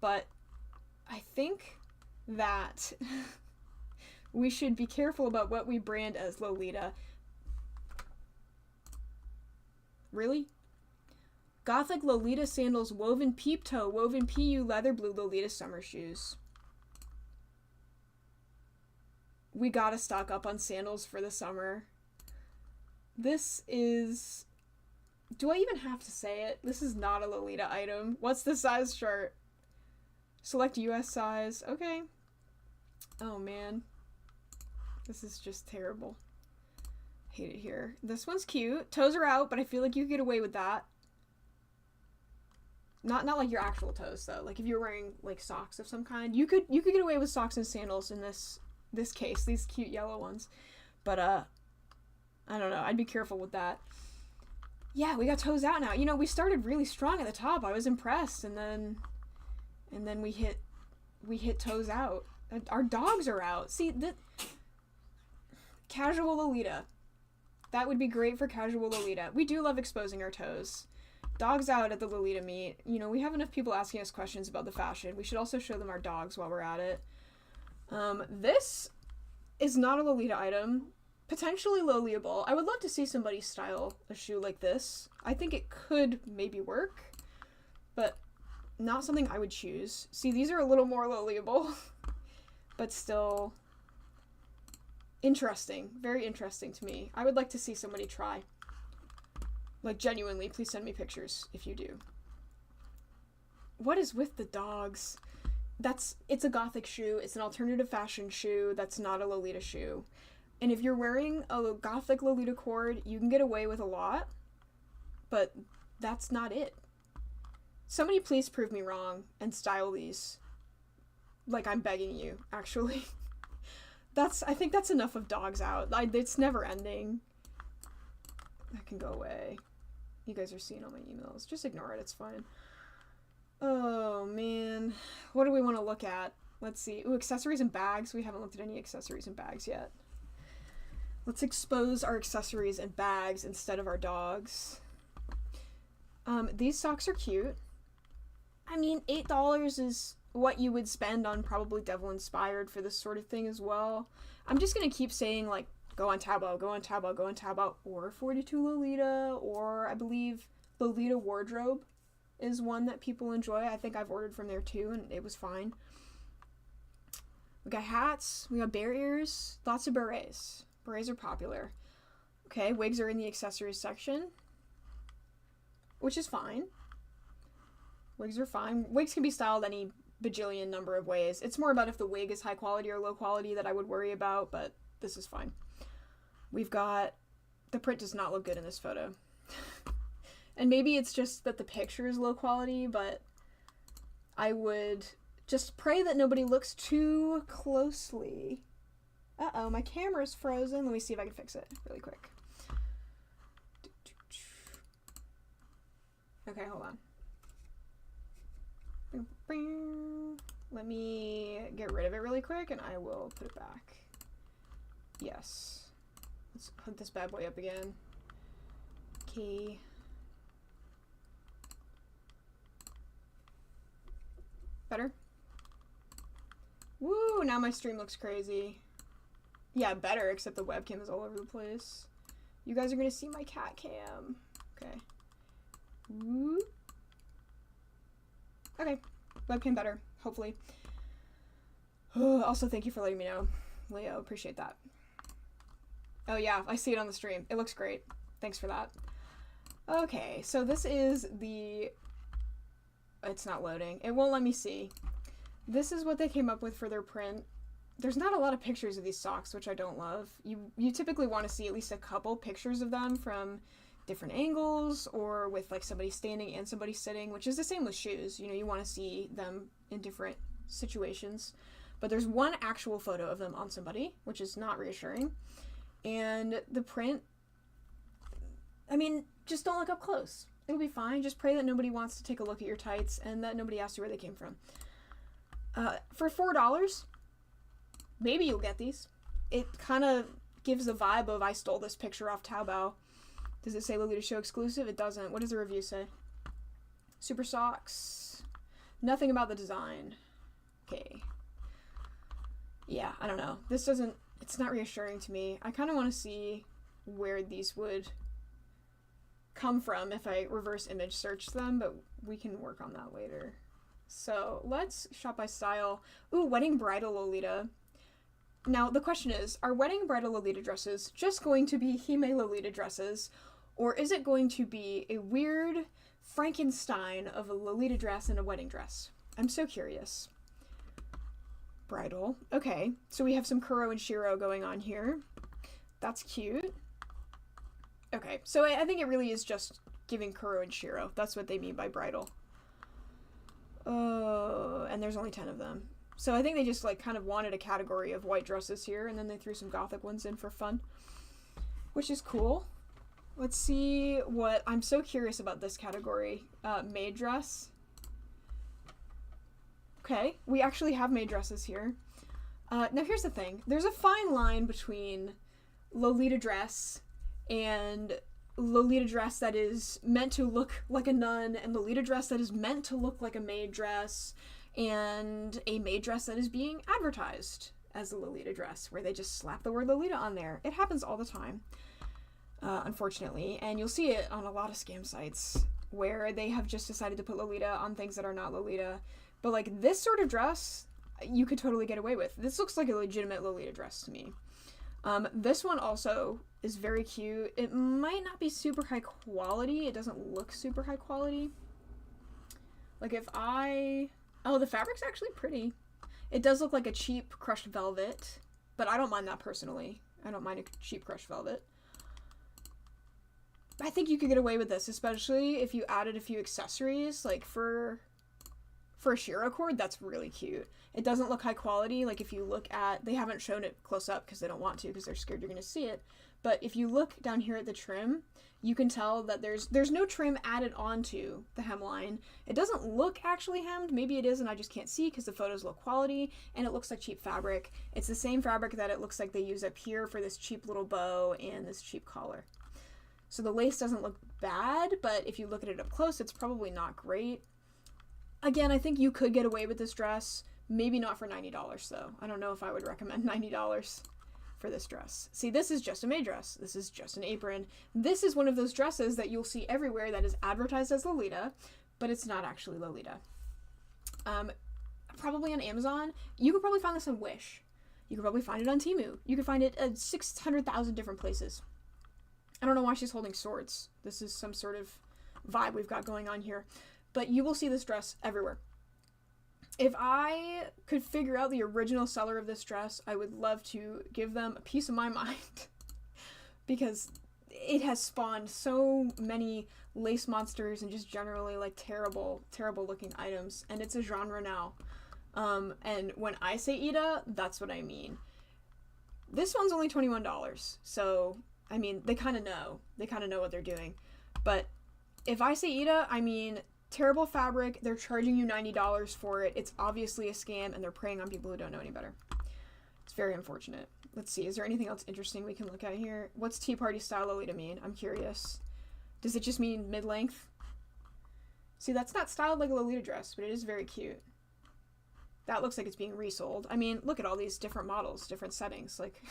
But I think that we should be careful about what we brand as Lolita. Really? Gothic Lolita sandals, woven peep toe, woven PU leather blue Lolita summer shoes. We gotta stock up on sandals for the summer. This is... Do I even have to say it? This is not a Lolita item. What's the size chart? Select US size. Okay. Oh, man. This is just terrible. Hate it here. This one's cute. Toes are out, but I feel like you could get away with that. Not like your actual toes, though. Like, if you're wearing, like, socks of some kind, you could get away with socks and sandals in this case. These cute yellow ones. But, I don't know. I'd be careful with that. Yeah, we got toes out now. You know, we started really strong at the top. I was impressed, and then we hit toes out. Our dogs are out. See, casual Lolita. That would be great for casual Lolita. We do love exposing our toes. Dogs out at the Lolita meet. You know, we have enough people asking us questions about the fashion. We should also show them our dogs while we're at it. This is not a Lolita item. Potentially Loliable. I would love to see somebody style a shoe like this. I think it could maybe work, but not something I would choose. See, these are a little more Loliable, but still interesting. Very interesting to me. I would like to see somebody try. Like, genuinely, please send me pictures if you do. What is with the dogs? It's a Gothic shoe. It's an alternative fashion shoe. That's not a Lolita shoe. And if you're wearing a Gothic Lolita cord, you can get away with a lot, but that's not it. Somebody please prove me wrong and style these. Like, I'm begging you, actually. I think that's enough of dogs out. It's never ending. That can go away. You guys are seeing all my emails. Just ignore it, it's fine. Oh, man. What do we want to look at? Let's see. Ooh, accessories and bags. We haven't looked at any accessories and bags yet. Let's expose our accessories and bags instead of our dogs. These socks are cute. I mean, $8 is what you would spend on probably Devil Inspired for this sort of thing as well. I'm just gonna keep saying, like, go on Taobao, go on Taobao, go on Taobao, or 42 Lolita, or I believe Lolita Wardrobe is one that people enjoy. I think I've ordered from there too, and it was fine. We got hats, we got bear ears, lots of berets. Berets are popular. Okay, wigs are in the accessories section, which is fine. Wigs are fine. Wigs can be styled any bajillion number of ways. It's more about if the wig is high quality or low quality that I would worry about, but this is fine. We've got... The print does not look good in this photo. And maybe it's just that the picture is low quality, but I would just pray that nobody looks too closely. Uh-oh, my camera's frozen. Let me see if I can fix it really quick. Okay, hold on. Let me get rid of it really quick, and I will put it back. Yes. Let's put this bad boy up again. Okay. Better? Woo! Now my stream looks crazy. Yeah, better, except the webcam is all over the place. You guys are gonna see my cat cam. Okay. Woo. Okay. Webcam better, hopefully. Also, thank you for letting me know, Leo. Appreciate that. Oh yeah, I see it on the stream. It looks great. Thanks for that. Okay, so this is the... It's not loading. It won't let me see. This is what they came up with for their print. There's not a lot of pictures of these socks, which I don't love. You typically want to see at least a couple pictures of them from different angles, or with like somebody standing and somebody sitting, which is the same with shoes. You know, you want to see them in different situations. But there's one actual photo of them on somebody, which is not reassuring. And the print, I mean, just don't look up close. It'll be fine. Just pray that nobody wants to take a look at your tights and that nobody asks you where they came from. For $4, maybe you'll get these. It kind of gives the vibe of I stole this picture off Taobao. Does it say Lolitashow exclusive? It doesn't. What does the review say? Super socks. Nothing about the design. Okay. Yeah, I don't know. This doesn't, it's not reassuring to me. I kind of want to see where these would come from if I reverse image search them, but we can work on that later. So let's shop by style. Ooh, wedding bridal Lolita. Now the question is, are wedding bridal Lolita dresses just going to be Hime Lolita dresses, or is it going to be a weird Frankenstein of a Lolita dress and a wedding dress? I'm so curious. Bridal. Okay, so we have some Kuro and Shiro going on here. That's cute. Okay, so I think it really is just giving Kuro and Shiro. That's what they mean by bridal. Oh, and there's only 10 of them. So I think they just like kind of wanted a category of white dresses here, and then they threw some gothic ones in for fun, which is cool. Let's see what, I'm so curious about this category. Maid dress. Okay, we actually have maid dresses here. Now here's the thing. There's a fine line between Lolita dress and Lolita dress that is meant to look like a nun, and Lolita dress that is meant to look like a maid dress, and a maid dress that is being advertised as a Lolita dress, where they just slap the word Lolita on there. It happens all the time, unfortunately, and you'll see it on a lot of scam sites where they have just decided to put Lolita on things that are not Lolita. But like this sort of dress, you could totally get away with. This looks like a legitimate Lolita dress to me. This one also is very cute. It might not be super high quality. It doesn't look super high quality. Like if I... Oh, the fabric's actually pretty. It does look like a cheap crushed velvet, but I don't mind that personally. I don't mind a cheap crushed velvet. I think you could get away with this, especially if you added a few accessories, like for a Shiro cord. That's really cute. It doesn't look high quality. Like if you look at, they haven't shown it close up because they don't want to, because they're scared you're going to see it. But if you look down here at the trim, you can tell that there's no trim added onto the hemline. It doesn't look actually hemmed. Maybe it is and I just can't see because the photos look quality, and it looks like cheap fabric. It's the same fabric that it looks like they use up here for this cheap little bow and this cheap collar. So the lace doesn't look bad, but if you look at it up close, it's probably not great. Again, I think you could get away with this dress. Maybe not for $90 though. I don't know if I would recommend $90 for this dress. See, this is just a maid dress. This is just an apron. This is one of those dresses that you'll see everywhere that is advertised as Lolita, but it's not actually Lolita. Probably on Amazon. You could probably find this on Wish. You could probably find it on Temu. You could find it at 600,000 different places. I don't know why she's holding swords. This is some sort of vibe we've got going on here. But you will see this dress everywhere. If I could figure out the original seller of this dress, I would love to give them a piece of my mind. Because it has spawned so many lace monsters and just generally like terrible, terrible looking items. And it's a genre now. And when I say Ida, that's what I mean. This one's only $21. So, I mean, they kind of know. They kind of know what they're doing. But if I say Ida, I mean terrible fabric. They're charging you $90 for it. It's obviously a scam, and they're preying on people who don't know any better. It's very unfortunate. Let's see. Is there anything else interesting we can look at here? What's Tea Party style Lolita mean? I'm curious. Does it just mean mid-length? See, that's not styled like a Lolita dress, but it is very cute. That looks like it's being resold. I mean, look at all these different models, different settings. Like,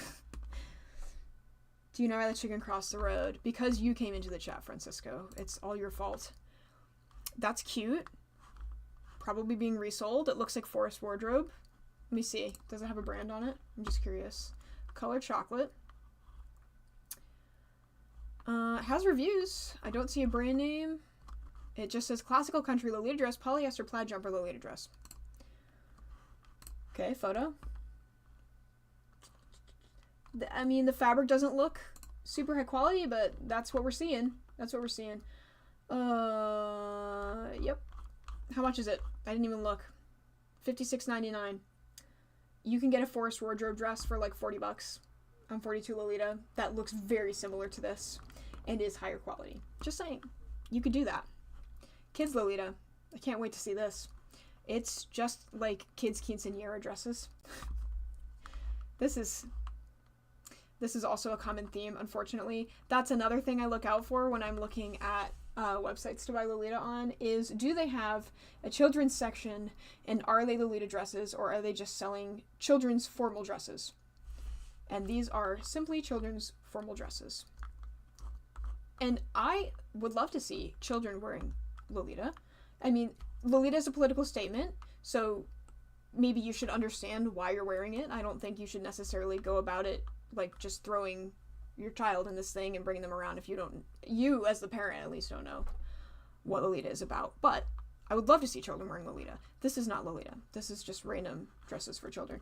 do you know why the chicken crossed the road? Because you came into the chat, Francisco. It's all your fault. That's cute. Probably being resold. It looks like Forest Wardrobe. Let me see. Does it have a brand on it? I'm just curious. Color chocolate. It has reviews. I don't see a brand name. It just says classical country Lolita dress, polyester plaid jumper Lolita dress. Okay, photo. I mean, the fabric doesn't look super high quality, but that's what we're seeing. That's what we're seeing. Yep. How much is it? I didn't even look. $56.99. You can get a Forest Wardrobe dress for like $40 on 42 Lolita. That looks very similar to this and is higher quality. Just saying. You could do that. Kids Lolita. I can't wait to see this. It's just like kids' quinceañera dresses. This is also a common theme, unfortunately. That's another thing I look out for when I'm looking at websites to buy Lolita on is, do they have a children's section, and are they Lolita dresses, or are they just selling children's formal dresses? And these are simply children's formal dresses. And I would love to see children wearing Lolita. I mean, Lolita is a political statement, so maybe you should understand why you're wearing it. I don't think you should necessarily go about it like just throwing your child in this thing and bringing them around if you as the parent at least don't know what Lolita is about. But I would love to see children wearing Lolita. This is not Lolita. This is just random dresses for children.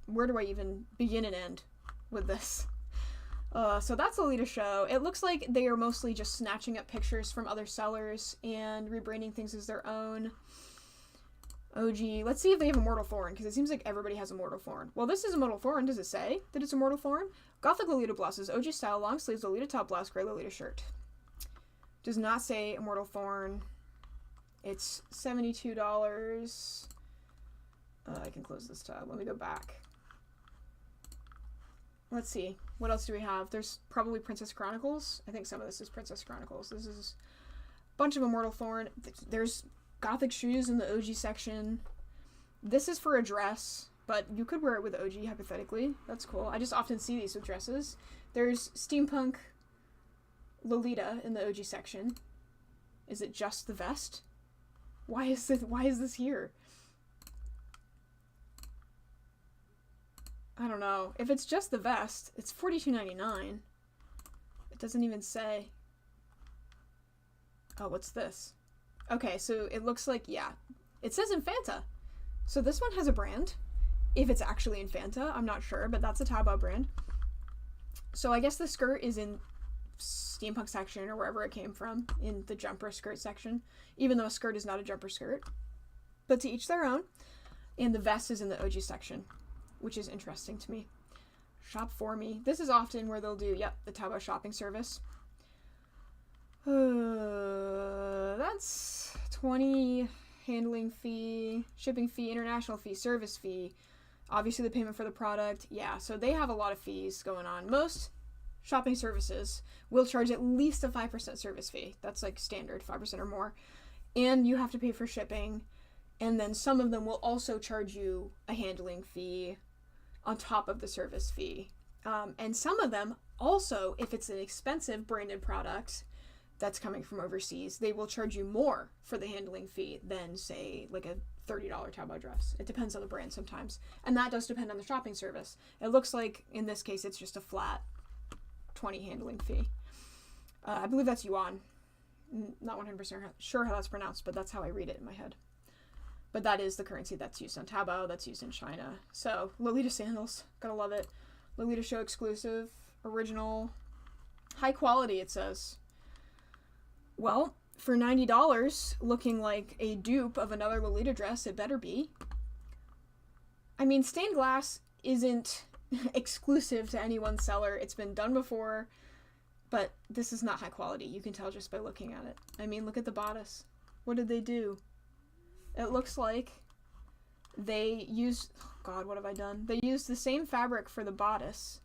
Where do I even begin and end with this? So that's Lolitashow. It looks like they are mostly just snatching up pictures from other sellers and rebranding things as their own. OG. Let's see if they have a Mortal Thorn, because it seems like everybody has a Mortal Thorn. Well, this is a Mortal Thorn. Does it say that it's a Mortal Thorn? Gothic Lolita blouses, OG style, long sleeves, Lolita top blouse, gray Lolita shirt. Does not say a Mortal Thorn. It's $72. I can close this tab. Let me go back. Let's see. What else do we have? There's probably Princess Chronicles. I think some of this is Princess Chronicles. This is a bunch of Immortal Thorn. There's Gothic shoes in the OG section. This is for a dress, but you could wear it with OG, hypothetically. That's cool. I just often see these with dresses. There's Steampunk Lolita in the OG section. Is it just the vest? Why is this here? I don't know. If it's just the vest, it's $42.99. It doesn't even say. Oh, what's this? Okay, so it looks like, yeah. It says Infanta. So this one has a brand. If it's actually Infanta, I'm not sure, but that's a Taobao brand. So I guess the skirt is in Steampunk section or wherever it came from, in the jumper skirt section, even though a skirt is not a jumper skirt. But to each their own. And the vest is in the OG section, which is interesting to me. Shop for me. This is often where they'll do, the Taobao shopping service. That's $20 handling fee, shipping fee, international fee, service fee, obviously the payment for the product. Yeah, so they have a lot of fees going on. Most shopping services will charge at least a 5% service fee. That's like standard, 5% or more. And you have to pay for shipping. And then some of them will also charge you a handling fee on top of the service fee. And some of them also, if it's an expensive branded product that's coming from overseas, they will charge you more for the handling fee than, say, like a $30 Taobao dress. It depends on the brand sometimes. And that does depend on the shopping service. It looks like, in this case, it's just a flat $20 handling fee. I believe that's yuan. Not 100% sure how that's pronounced, but that's how I read it in my head. But that is the currency that's used on Taobao, that's used in China. So, Lolita sandals. Gotta love it. Lolitashow exclusive. Original. High quality, it says. Well, for $90, looking like a dupe of another Lolita dress, it better be. I mean, stained glass isn't exclusive to any one seller. It's been done before, but this is not high quality. You can tell just by looking at it. I mean, look at the bodice. What did they do? It looks like they used... Oh God, what have I done? They used the same fabric for the bodice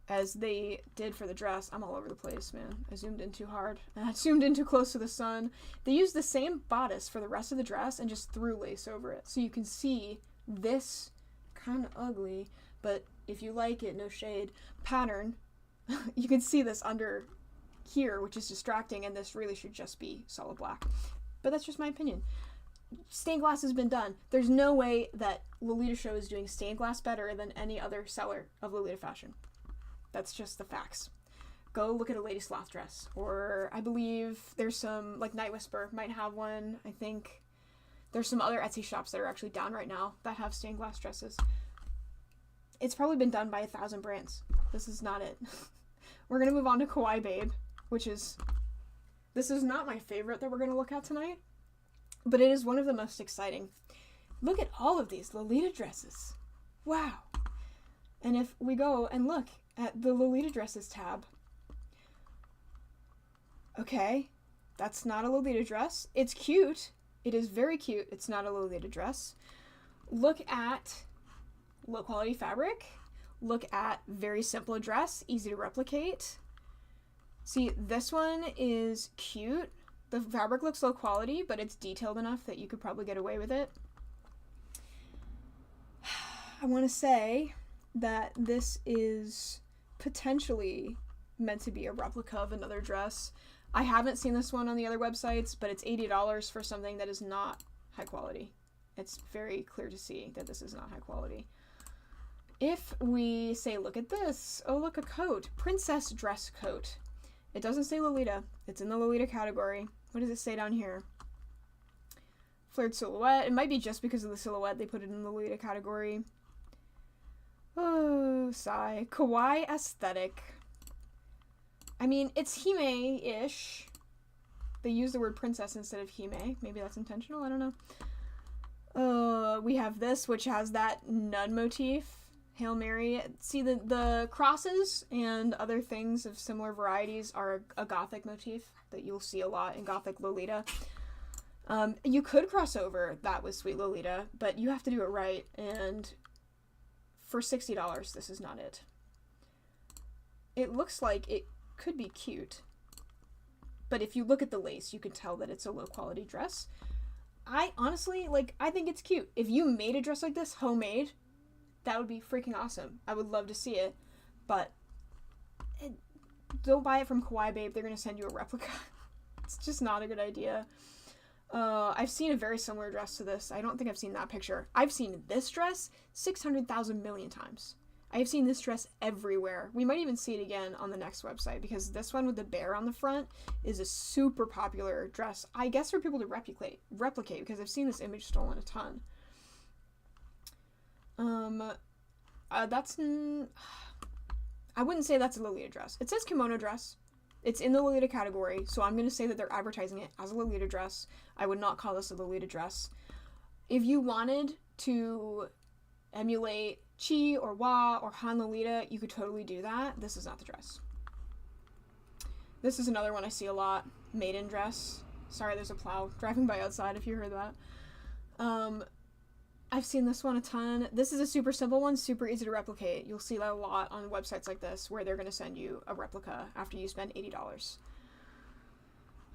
as they did for the dress. I'm all over the place, man. I zoomed in too hard. I zoomed in too close to the sun. They used the same bodice for the rest of the dress and just threw lace over it. So you can see this kind of ugly, but if you like it, no shade, pattern, you can see this under here, which is distracting, and this really should just be solid black. But that's just my opinion. Stained glass has been done. There's no way that Lolitashow is doing stained glass better than any other seller of Lolita fashion. That's just the facts. Go look at a Lady Sloth dress. Or I believe there's some, like Night Whisper might have one. I think there's some other Etsy shops that are actually down right now that have stained glass dresses. It's probably been done by 1,000 brands. This is not it. We're going to move on to Kawai Babe, which is... This is not my favorite that we're going to look at tonight, but it is one of the most exciting. Look at all of these Lolita dresses. Wow. And if we go and look at the Lolita dresses tab. Okay, that's not a Lolita dress. It's cute. It is very cute. It's not a Lolita dress. Look at low quality fabric. Look at very simple dress, easy to replicate. See, this one is cute. The fabric looks low quality, but it's detailed enough that you could probably get away with it. I want to say that this is potentially meant to be a replica of another dress. I haven't seen this one on the other websites, but it's $80 for something that is not high quality. It's very clear to see that this is not high quality. If we say, look at this. Oh, look, a coat. Princess dress coat. It doesn't say Lolita. It's in the Lolita category. What does it say down here? Flared silhouette. It might be just because of the silhouette they put it in the Lolita category. Oh, sigh. Kawai aesthetic. I mean, it's Hime-ish. They use the word princess instead of Hime. Maybe that's intentional. I don't know. We have this, which has that nun motif. Hail Mary. See, the crosses and other things of similar varieties are a gothic motif that you'll see a lot in gothic Lolita. You could cross over that with Sweet Lolita, but you have to do it right, and for $60, this is not it. It looks like it could be cute, but if you look at the lace, you can tell that it's a low-quality dress. I honestly, I think it's cute. If you made a dress like this, homemade, that would be freaking awesome. I would love to see it, but don't buy it from Kawai, babe. They're going to send you a replica. It's just not a good idea. I've seen a very similar dress to this. I don't think I've seen that picture. I've seen this dress 600,000 million times. I have seen this dress everywhere. We might even see it again on the next website, because this one with the bear on the front is a super popular dress, I guess, for people to replicate, because I've seen this image stolen a ton. I wouldn't say that's a Lolita dress. It says kimono dress. It's in the Lolita category, so I'm going to say that they're advertising it as a Lolita dress. I would not call this a Lolita dress. If you wanted to emulate Chi or Wa or Han Lolita, you could totally do that. This is not the dress. This is another one I see a lot. Maiden dress. Sorry, there's a plow driving by outside if you heard that. I've seen this one a ton. This is a super simple one, super easy to replicate. You'll see that a lot on websites like this, where they're going to send you a replica after you spend $80.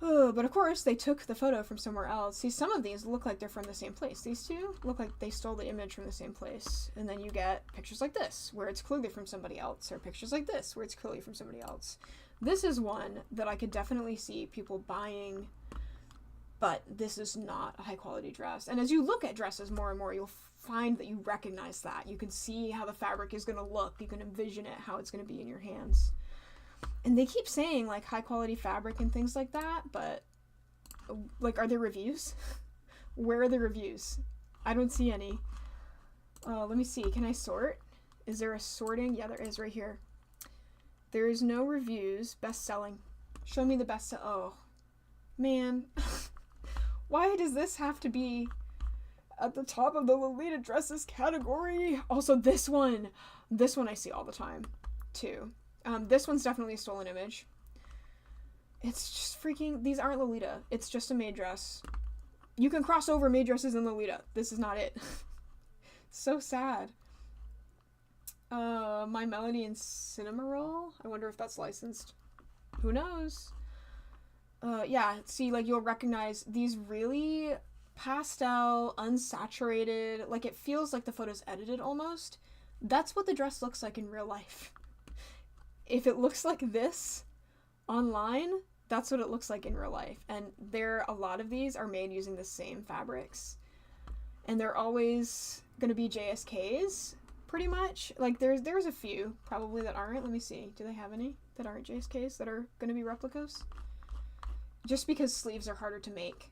Oh, but of course, they took the photo from somewhere else. See, some of these look like they're from the same place. These two look like they stole the image from the same place. And then you get pictures like this, where it's clearly from somebody else, or pictures like this, where it's clearly from somebody else. This is one that I could definitely see people buying, but this is not a high-quality dress. And as you look at dresses more and more, you'll find that you recognize that. You can see how the fabric is going to look. You can envision it, how it's going to be in your hands. And they keep saying, high-quality fabric and things like that, but, are there reviews? Where are the reviews? I don't see any. Let me see. Can I sort? Is there a sorting? Yeah, there is right here. There is no reviews. Best-selling. Show me the best. Oh, man. Why does this have to be at the top of the Lolita dresses category? Also, this one I see all the time, too. This one's definitely a stolen image. It's just freaking, these aren't Lolita. It's just a maid dress. You can cross over maid dresses and Lolita. This is not it. So sad. My Melody and Cinema Roll? I wonder if that's licensed. Who knows? Yeah, see, you'll recognize these really pastel, unsaturated, it feels like the photo's edited almost. That's what the dress looks like in real life. If it looks like this online, that's what it looks like in real life. And a lot of these are made using the same fabrics. And they're always going to be JSKs, pretty much. There's a few, probably, that aren't. Let me see. Do they have any that aren't JSKs that are going to be replicas? Just because sleeves are harder to make.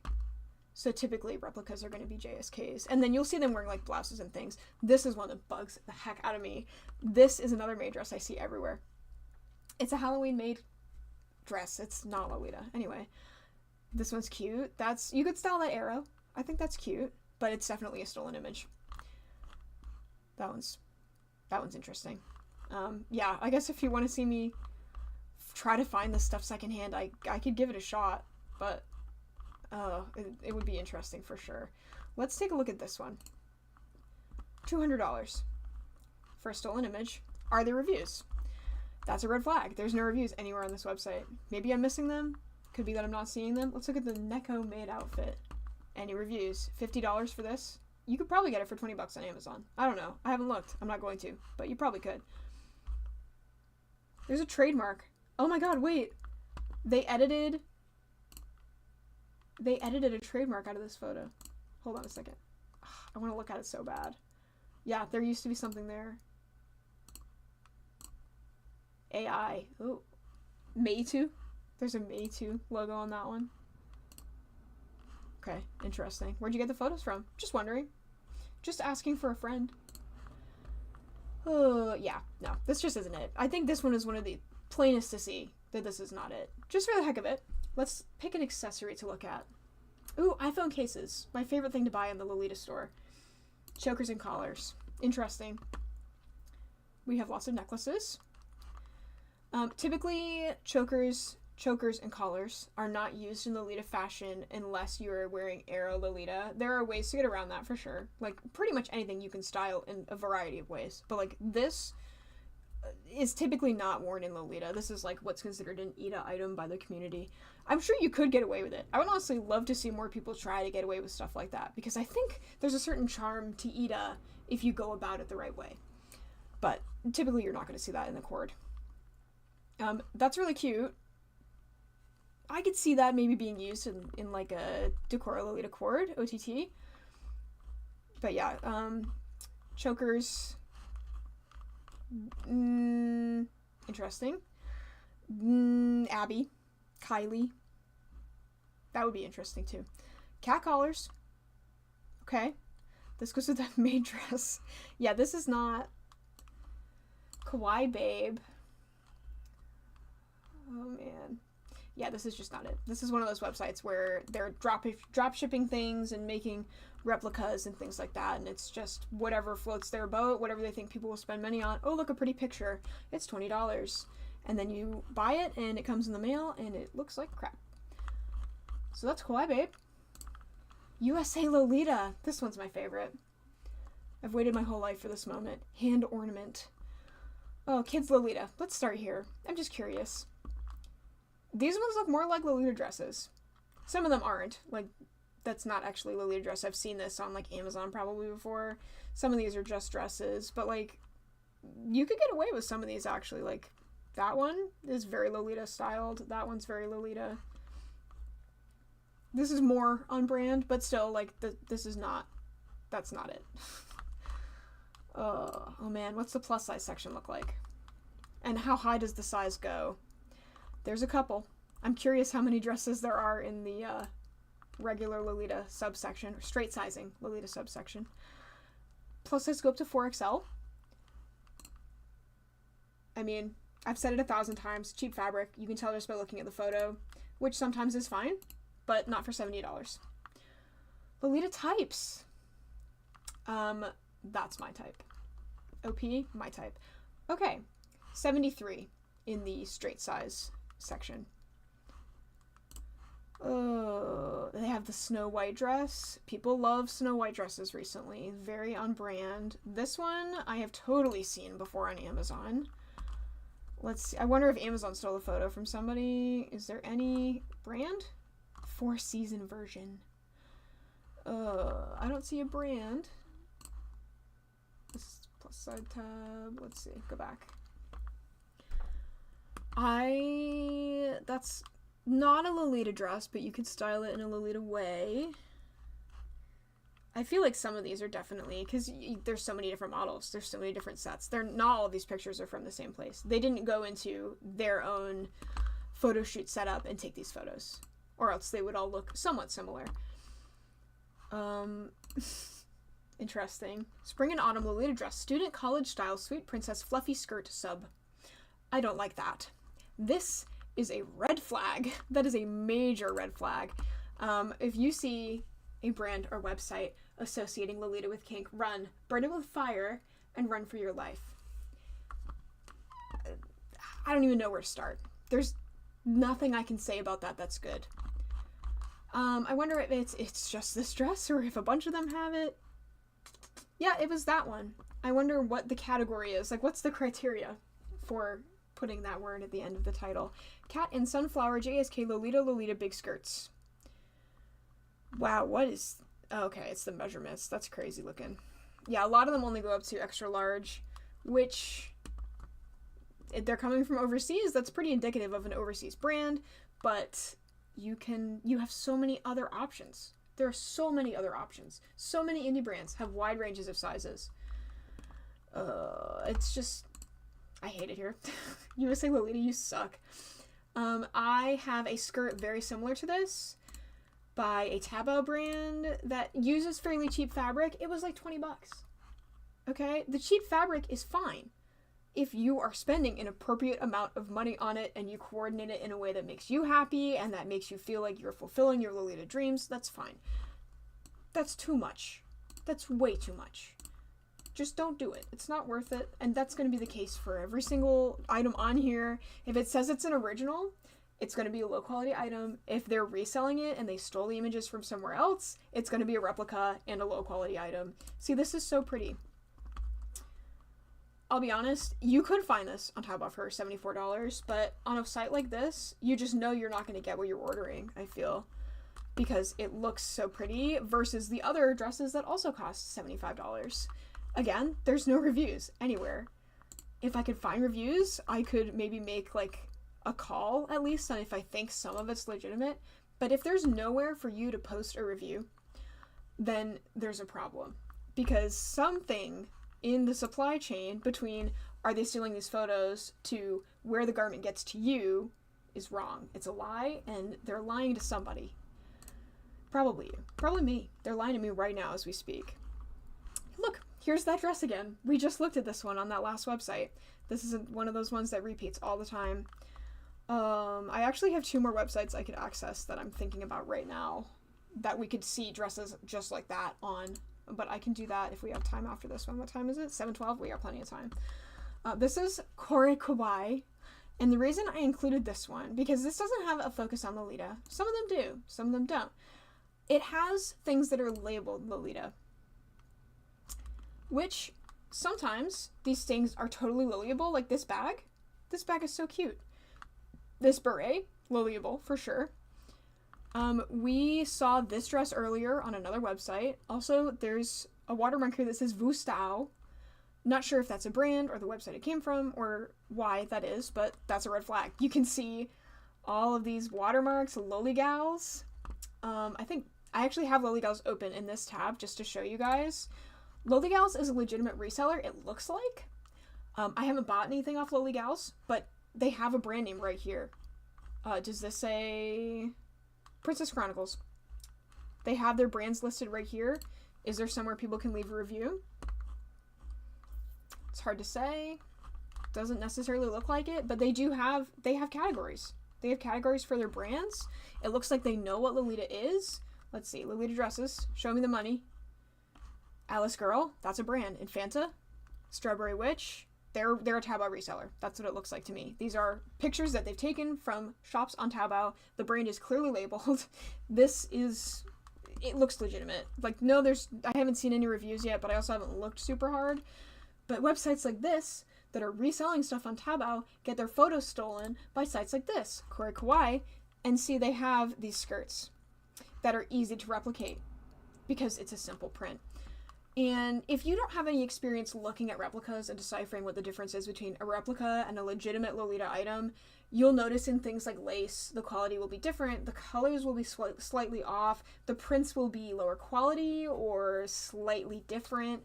So typically replicas are going to be JSKs. And then you'll see them wearing blouses and things. This is one that bugs the heck out of me. This is another maid dress I see everywhere. It's a Halloween maid dress. It's not Lolita. Anyway, this one's cute. You could style that arrow. I think that's cute, but it's definitely a stolen image. That one's interesting. Yeah, I guess if you want to see me try to find this stuff secondhand, I could give it a shot, but it would be interesting for sure. Let's take a look at this one. $200 for a stolen image. Are there reviews? That's a red flag. There's no reviews anywhere on this website. Maybe I'm missing them. Could be that I'm not seeing them. Let's look at the Neko Made outfit. Any reviews? $50 for this? You could probably get it for $20 on Amazon. I don't know. I haven't looked. I'm not going to. But you probably could. There's a trademark. Oh my god, wait. They edited a trademark out of this photo. Hold on a second. I want to look at it so bad. Yeah, there used to be something there. AI. Oh. Meitu. There's a Meitu logo on that one. Okay, interesting. Where'd you get the photos from? Just wondering. Just asking for a friend. Yeah, no, this just isn't it. I think this one is one of the plainest to see that this is not it. Just for the heck of it, let's pick an accessory to look at. Ooh, iPhone cases. My favorite thing to buy in the Lolita store. Chokers and collars. Interesting. We have lots of necklaces. Typically, chokers and collars are not used in Lolita fashion unless you're wearing Aero Lolita. There are ways to get around that for sure. Like, pretty much anything you can style in a variety of ways. But, like, this is typically not worn in Lolita. This is, like, what's considered an Ida item by the community. I'm sure you could get away with it. I would honestly love to see more people try to get away with stuff like that, because I think there's a certain charm to Ida if you go about it the right way. But typically you're not going to see that in the cord. That's really cute. I could see that maybe being used in like a Decora Lolita cord, OTT. But yeah, chokers. Interesting. Abby. Kylie. That would be interesting too. Cat collars. Okay. This goes with that maid dress. Yeah, this is not Kawai babe. Oh man. Yeah, this is just not it. This is one of those websites where they're drop shipping things and making replicas and things like that, and it's just whatever floats their boat, whatever they think people will spend money on. Oh, look, a pretty picture. It's $20. And then you buy it, and it comes in the mail, and it looks like crap. So that's Kawai babe. USA Lolita. This one's my favorite. I've waited my whole life for this moment. Hand ornament. Oh, kids Lolita. Let's start here. I'm just curious. These ones look more like Lolita dresses. Some of them aren't. Like, that's not actually Lolita dress. I've seen this on, like, Amazon probably before. Some of these are just dresses. But, like, you could get away with some of these, actually. Like, that one is very Lolita styled. That one's very Lolita. This is more on brand, but still, like, this is not... That's not it. Oh, man. What's the plus size section look like? And how high does the size go? There's a couple. I'm curious how many dresses there are in the regular Lolita subsection, or straight sizing Lolita subsection. Plus size go up to 4XL. I mean, I've said it 1,000 times. Cheap fabric. You can tell just by looking at the photo, which sometimes is fine, but not for $70. Lolita types. That's my type. OP, my type. Okay, 73 in the straight size section. Oh, they have the Snow White dress. People love Snow White dresses recently. Very on brand. This one I have totally seen before on Amazon. Let's see. I wonder if Amazon stole a photo from somebody. Is there any brand? 4-season version. I don't see a brand. This is plus side tab. Let's see. Go back. That's not a Lolita dress, but you could style it in a Lolita way. I feel like some of these are definitely, because there's so many different models, there's so many different sets. Not all of these pictures are from the same place. They didn't go into their own photo shoot setup and take these photos, or else they would all look somewhat similar. Interesting. Spring and autumn Lolita dress, student college style, sweet princess, fluffy skirt sub. I don't like that. This is a red flag. That is a major red flag. If you see a brand or website associating Lolita with kink, run. Burn it with fire and run for your life. I don't even know where to start. There's nothing I can say about that that's good. I wonder if it's just this dress or if a bunch of them have it. Yeah, it was that one. I wonder what the category is. Like, what's the criteria for putting that word at the end of the title. Cat and Sunflower JSK Lolita Lolita Big Skirts. Wow, what is... Okay, it's the measurements. That's crazy looking. Yeah, a lot of them only go up to extra large, which... If they're coming from overseas, that's pretty indicative of an overseas brand, but you have so many other options. There are so many other options. So many indie brands have wide ranges of sizes. It's just... I hate it here. USA Lolita, you suck. I have a skirt very similar to this by a Taobao brand that uses fairly cheap fabric. It was like 20 bucks. Okay? The cheap fabric is fine if you are spending an appropriate amount of money on it and you coordinate it in a way that makes you happy and that makes you feel like you're fulfilling your Lolita dreams. That's fine. That's too much. That's way too much. Just don't do it. It's not worth it. And that's going to be the case for every single item on here. If it says it's an original, it's going to be a low quality item. If they're reselling it and they stole the images from somewhere else, it's going to be a replica and a low quality item. See, this is so pretty. I'll be honest, you could find this on Taobao for $74, but on a site like this, you just know you're not going to get what you're ordering, I feel. Because it looks so pretty versus the other dresses that also cost $75. Again, there's no reviews anywhere. If I could find reviews, I could maybe make like a call at least on if I think some of it's legitimate. But if there's nowhere for you to post a review, then there's a problem. Because something in the supply chain between are they stealing these photos to where the garment gets to you is wrong. It's a lie, and they're lying to somebody. Probably you. Probably me. They're lying to me right now as we speak. Look, here's that dress again. We just looked at this one on that last website. This is one of those ones that repeats all the time. I actually have 2 more websites I could access that I'm thinking about right now that we could see dresses just like that on. But I can do that if we have time after this one. What time is it? 7:12? We got plenty of time. This is Cory Kawai. And the reason I included this one, because this doesn't have a focus on Lolita. Some of them do. Some of them don't. It has things that are labeled Lolita. Which, sometimes, these things are totally Loliable. Like this bag. This bag is so cute. This beret, Loliable, for sure. We saw this dress earlier on another website. Also, there's a watermark here that says Vustau. Not sure if that's a brand or the website it came from or why that is, but that's a red flag. You can see all of these watermarks, Loligals. I actually have Loligals open in this tab just to show you guys. Loligals is a legitimate reseller, it looks like. I haven't bought anything off Loligals, but they have a brand name right here. Does this say... Princess Chronicles. They have their brands listed right here. Is there somewhere people can leave a review? It's hard to say. Doesn't necessarily look like it, but they have categories. They have categories for their brands. It looks like they know what Lolita is. Let's see. Lolita dresses. Show me the money. Alice Girl. That's a brand. Infanta. Strawberry Witch. They're a Taobao reseller. That's what it looks like to me. These are pictures that they've taken from shops on Taobao. The brand is clearly labeled. It looks legitimate. Like, no, I haven't seen any reviews yet, but I also haven't looked super hard. But websites like this that are reselling stuff on Taobao get their photos stolen by sites like this, Cory Kawai, and see they have these skirts that are easy to replicate because it's a simple print. And if you don't have any experience looking at replicas and deciphering what the difference is between a replica and a legitimate Lolita item, you'll notice in things like lace, the quality will be different, the colors will be slightly off, the prints will be lower quality or slightly different.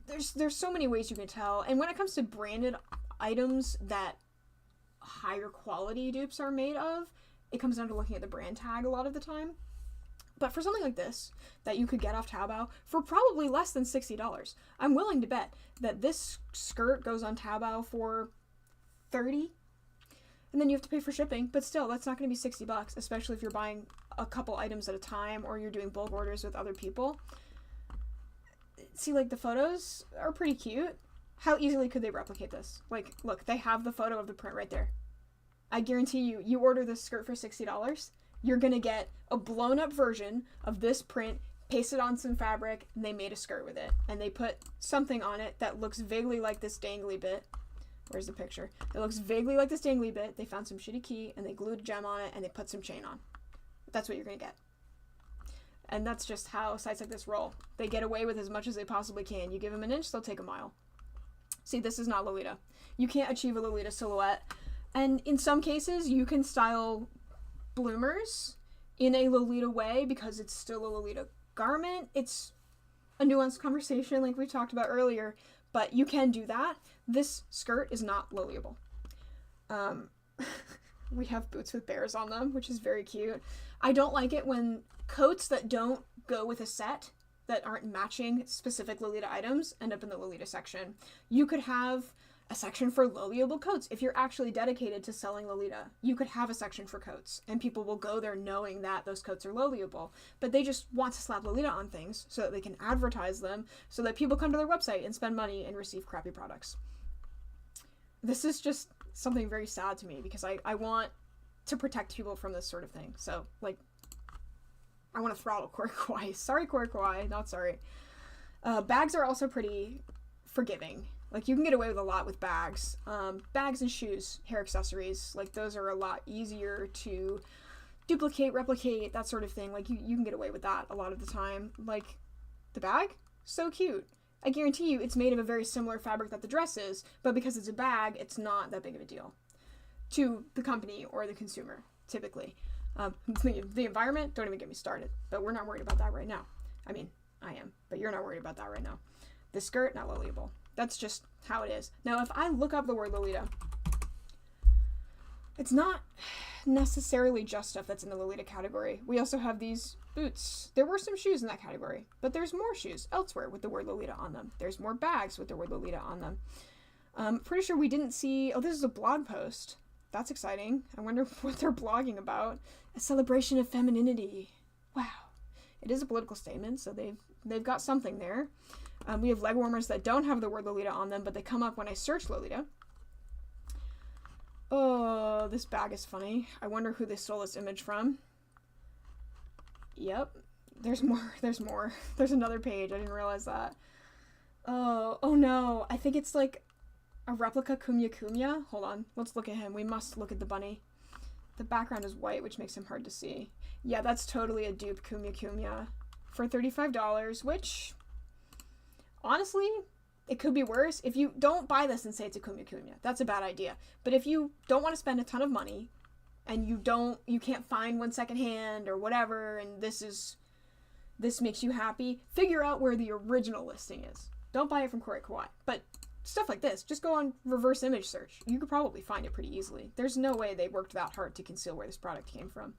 There's so many ways you can tell. And when it comes to branded items that higher quality dupes are made of, it comes down to looking at the brand tag a lot of the time. But for something like this, that you could get off Taobao for probably less than $60, I'm willing to bet that this skirt goes on Taobao for $30, and then you have to pay for shipping, but still, that's not going to be $60, especially if you're buying a couple items at a time, or you're doing bulk orders with other people. See, like, the photos are pretty cute. How easily could they replicate this? Like, look, they have the photo of the print right there. I guarantee you order this skirt for $60, you're going to get a blown-up version of this print, pasted on some fabric, and they made a skirt with it. And they put something on it that looks vaguely like this dangly bit. Where's the picture? It looks vaguely like this dangly bit. They found some shitty key and they glued a gem on it and they put some chain on. That's what you're gonna get. And that's just how sites like this roll. They get away with as much as they possibly can. You give them an inch, they'll take a mile. See, this is not Lolita. You can't achieve a Lolita silhouette. And in some cases, you can style bloomers in a Lolita way because it's still a Lolita garment. It's a nuanced conversation like we talked about earlier, but you can do that. This skirt is not Loliable. We have boots with bears on them, which is very cute. I don't like it when coats that don't go with a set, that aren't matching specific Lolita items, end up in the Lolita section. You could have a section for Loliable coats. If you're actually dedicated to selling Lolita, you could have a section for coats, and people will go there knowing that those coats are Loliable. But they just want to slap Lolita on things so that they can advertise them, so that people come to their website and spend money and receive crappy products. This is just something very sad to me, because I want to protect people from this sort of thing. So, like, I want to throttle Cory Kawai. Sorry, Cory Kawai, not sorry. Bags are also pretty forgiving. Like, you can get away with a lot with bags. Bags and shoes, hair accessories, like, those are a lot easier to duplicate, replicate, that sort of thing. Like, you can get away with that a lot of the time. Like, the bag? So cute. I guarantee you it's made of a very similar fabric that the dress is, but because it's a bag, it's not that big of a deal to the company or the consumer, typically. The environment, don't even get me started, but we're not worried about that right now. I mean, I am, but you're not worried about that right now. The skirt, not Loliable. That's just how it is. Now, if I look up the word Lolita, it's not necessarily just stuff that's in the Lolita category. We also have these boots. There were some shoes in that category, but there's more shoes elsewhere with the word Lolita on them. There's more bags with the word Lolita on them. Pretty sure we didn't see... Oh, this is a blog post. That's exciting. I wonder what they're blogging about. A celebration of femininity. Wow. It is a political statement, so they've got something there. We have leg warmers that don't have the word Lolita on them, but they come up when I search Lolita. Oh, this bag is funny. I wonder who they stole this image from. Yep. There's more. There's more. There's another page. I didn't realize that. Oh no. I think it's like a replica Kumya Kumya. Hold on. Let's look at him. We must look at the bunny. The background is white, which makes him hard to see. Yeah, that's totally a dupe Kumya Kumya for $35, which... Honestly, it could be worse. If you don't buy this and say it's a Kumya Kumya, that's a bad idea. But if you don't want to spend a ton of money and you can't find one secondhand or whatever, and this makes you happy, figure out where the original listing is. Don't buy it from Cory Kawai. But stuff like this, just go on reverse image search. You could probably find it pretty easily. There's no way they worked that hard to conceal where this product came from.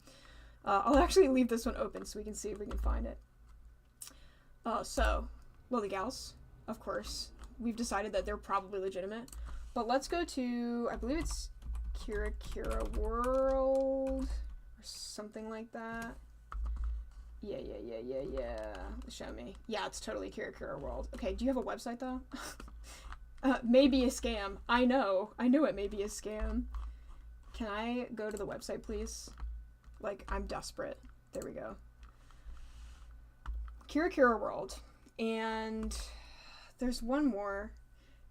I'll actually leave this one open so we can see if we can find it. So, Lily Gals, of course. We've decided that they're probably legitimate. But let's go to, I believe it's Kira World or something like that. Yeah. Show me. Yeah, it's totally Kira World. Okay, do you have a website though? Maybe a scam. I know it may be a scam. Can I go to the website, please? Like, I'm desperate. There we go. Kira World. And there's one more.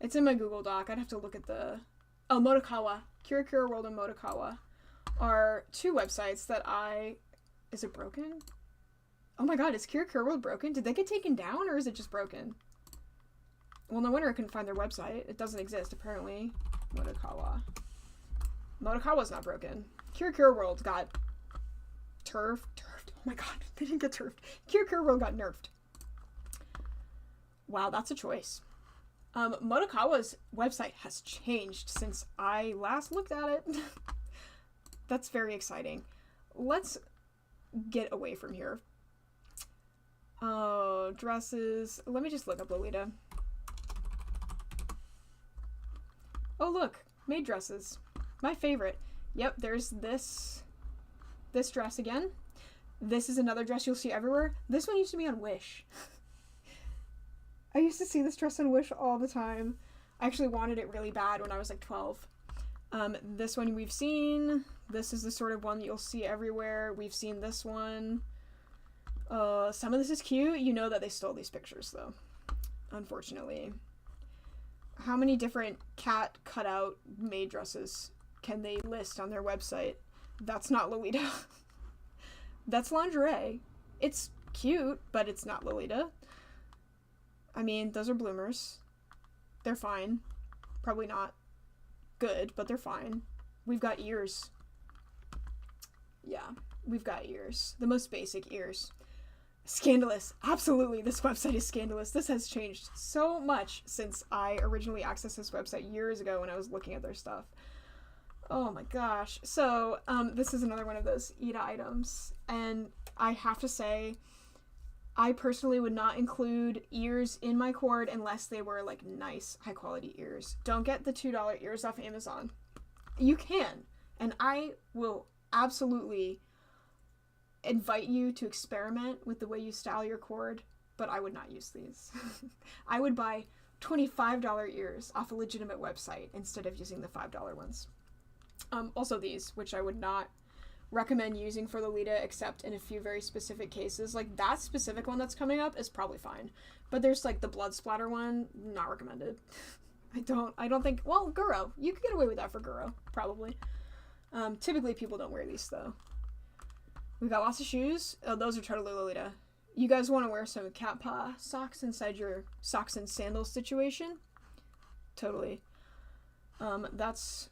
It's in my Google Doc. I'd have to look at the... Oh, Motokawa. Kira World and Motokawa are two websites that I... Is it broken? Oh my god, is Kira World broken? Did they get taken down, or is it just broken? Well, no wonder I couldn't find their website. It doesn't exist, apparently. Motokawa. Motokawa's not broken. Kira World got... Turfed. Oh my god, they didn't get turfed. Kira World got nerfed. Wow, that's a choice. Motokawa's website has changed since I last looked at it. That's very exciting. Let's get away from here. Oh, dresses. Let me just look up Lolita. Oh, look. Maid dresses. My favorite. Yep, there's this dress again. This is another dress you'll see everywhere. This one used to be on Wish. I used to see this dress on Wish all the time. I actually wanted it really bad when I was like 12. This one we've seen. This is the sort of one that you'll see everywhere. We've seen this one. Some of this is cute. You know that they stole these pictures, though. Unfortunately. How many different cat cutout maid dresses can they list on their website? That's not Lolita. That's lingerie. It's cute, but it's not Lolita. I mean, those are bloomers. They're fine. Probably not good, but they're fine. We've got ears. Yeah, we've got ears. The most basic ears. Scandalous. Absolutely, this website is scandalous. This has changed so much since I originally accessed this website years ago when I was looking at their stuff. Oh my gosh. So, this is another one of those Ida items, and I have to say, I personally would not include ears in my cord unless they were, like, nice, high-quality ears. Don't get the $2 ears off Amazon. You can, and I will absolutely invite you to experiment with the way you style your cord, but I would not use these. I would buy $25 ears off a legitimate website instead of using the $5 ones. Also these, which I would not recommend using for Lolita except in a few very specific cases. Like, that specific one that's coming up is probably fine, but there's like the blood splatter one, not recommended. I don't think, well, Guro, you could get away with that for Guro, probably. Typically people don't wear these though. We've got lots of shoes. Oh, those are totally Lolita. You guys want to wear some cat paw socks inside your socks and sandals situation? Totally. That's,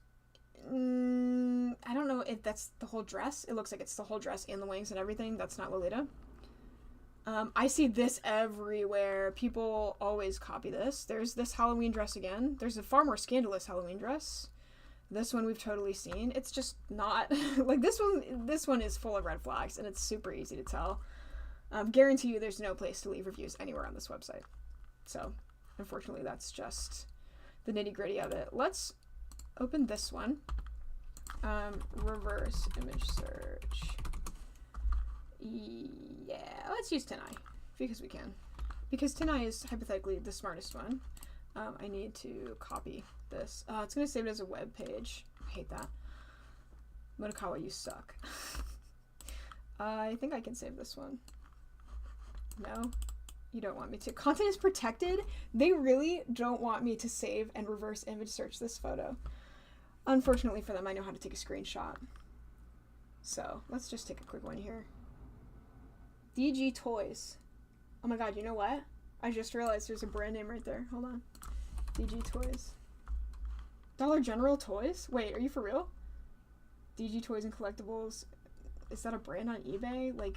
I don't know if that's the whole dress. It looks like it's the whole dress and the wings and everything. That's not Lolita. I see this everywhere. People always copy this. There's this Halloween dress again. There's a far more scandalous Halloween dress. This one we've totally seen. It's just not like this one is full of red flags and it's super easy to tell. Guarantee you there's no place to leave reviews anywhere on this website. So unfortunately that's just the nitty-gritty of it. Let's open this one. Reverse image search. Yeah, let's use Tenai because we can. Because Tenai is hypothetically the smartest one. I need to copy this. It's going to save it as a web page. I hate that. Kawai, you suck. I think I can save this one. No? You don't want me to. Content is protected? They really don't want me to save and reverse image search this photo. Unfortunately for them, I know how to take a screenshot. So, let's just take a quick one here. DG Toys. Oh my god, you know what? I just realized there's a brand name right there. Hold on. DG Toys. Dollar General Toys? Wait, are you for real? DG Toys and Collectibles. Is that a brand on eBay? Like,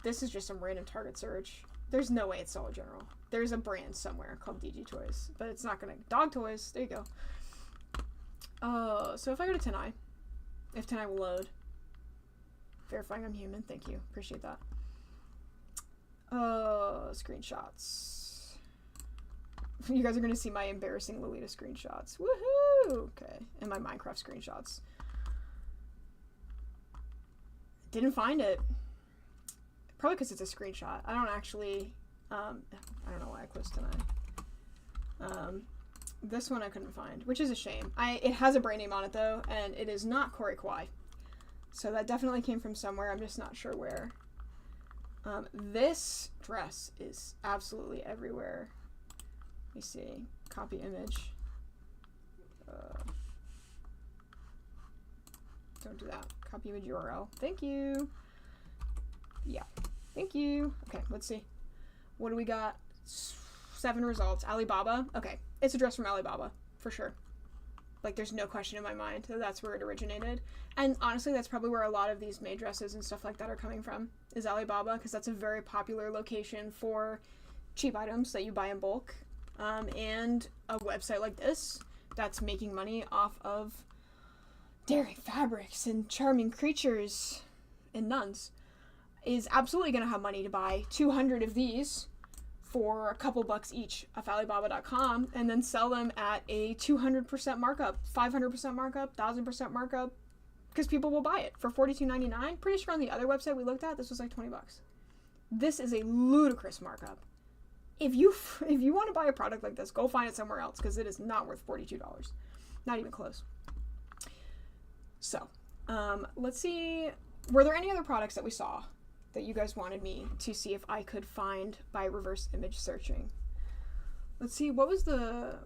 this is just some random Target search. There's no way it's Dollar General. There's a brand somewhere called DG Toys, but it's not gonna. Dog Toys. There you go. So if I go to Tenai, if Tenai will load. Verifying I'm human. Thank you. Appreciate that. Screenshots. You guys are going to see my embarrassing Lolita screenshots. Woohoo! Okay. And my Minecraft screenshots. Didn't find it. Probably because it's a screenshot. I don't actually, I don't know why I closed Tenai. This one I couldn't find, which is a shame. It has a brand name on it though, and it is not Cory Kawai. So that definitely came from somewhere. I'm just not sure where. This dress is absolutely everywhere. Let me see. Copy image. Don't do that. Copy image URL. Thank you. Yeah. Thank you. Okay, let's see. What do we got? 7 results. Alibaba. Okay. It's a dress from Alibaba. For sure. Like, there's no question in my mind that that's where it originated. And honestly, that's probably where a lot of these maid dresses and stuff like that are coming from, is Alibaba, because that's a very popular location for cheap items that you buy in bulk. And a website like this that's making money off of daring fabrics and charming creatures and nuns is absolutely going to have money to buy 200 of these for a couple bucks each off Alibaba.com and then sell them at a 200% markup, 500% markup, 1000% markup, because people will buy it for $42.99. Pretty sure on the other website we looked at, this was like 20 bucks. This is a ludicrous markup. If you want to buy a product like this, go find it somewhere else because it is not worth $42. Not even close. So, let's see. Were there any other products that we saw that you guys wanted me to see if I could find by reverse image searching? Let's see, what was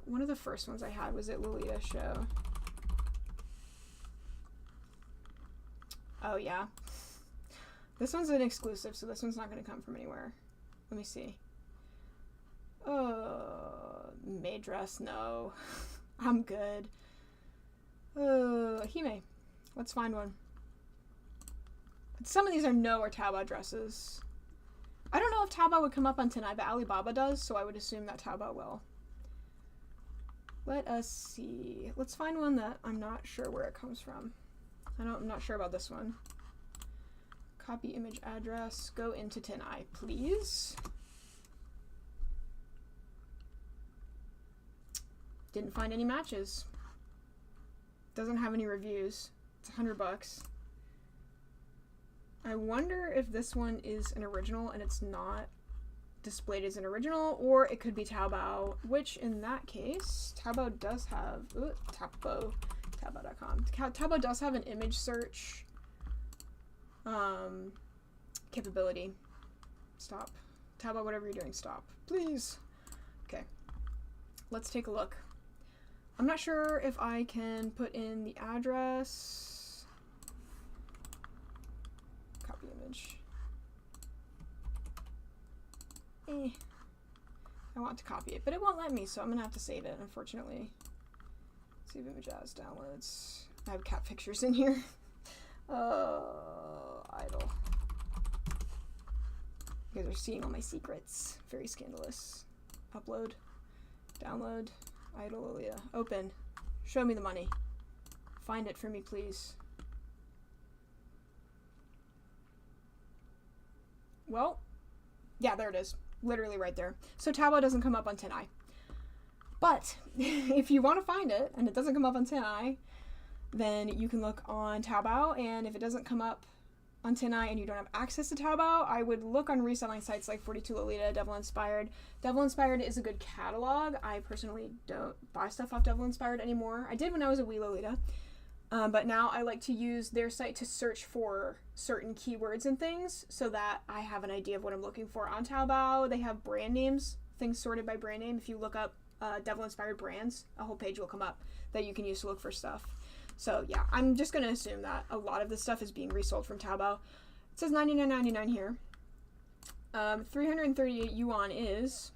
one of the first ones I had? Was it Lolitashow? Oh yeah. This one's an exclusive, so this one's not going to come from anywhere. Let me see. Maid dress, no. I'm good. Hime. Let's find one. Some of these are no or Taobao dresses. I don't know if Taobao would come up on Tenai, but Alibaba does, so I would assume that Taobao will. Let us see. Let's find one that I'm not sure where it comes from. I'm not sure about this one. Copy image address. Go into Tenai, please. Didn't find any matches. Doesn't have any reviews. It's $100. I wonder if this one is an original and it's not displayed as an original, or it could be Taobao, which in that case, Taobao does have, Taobao.com. Taobao does have an image search capability. Stop. Taobao, whatever you're doing, stop. Please. Okay. Let's take a look. I'm not sure if I can put in the address. Copy image. I want to copy it, but it won't let me, so I'm gonna have to save it, unfortunately. Save image as downloads. I have cat pictures in here. Idle. You guys are seeing all my secrets. Very scandalous. Upload. Download. Idle Lolita. Open. Show me the money. Find it for me, please. Well, yeah, there it is. Literally right there. So Taobao doesn't come up on Tenai. But if you want to find it and it doesn't come up on Tenai, then you can look on Taobao, and if it doesn't come up on Tenai and you don't have access to Taobao, I would look on reselling sites like 42 Lolita, Devil Inspired. Devil Inspired is a good catalog. I personally don't buy stuff off Devil Inspired anymore. I did when I was a wee Lolita, but now I like to use their site to search for certain keywords and things so that I have an idea of what I'm looking for on Taobao. They have brand names, things sorted by brand name. If you look up Devil Inspired brands, a whole page will come up that you can use to look for stuff. So yeah, I'm just going to assume that a lot of this stuff is being resold from Taobao. It says $99.99 here. 338 yuan is...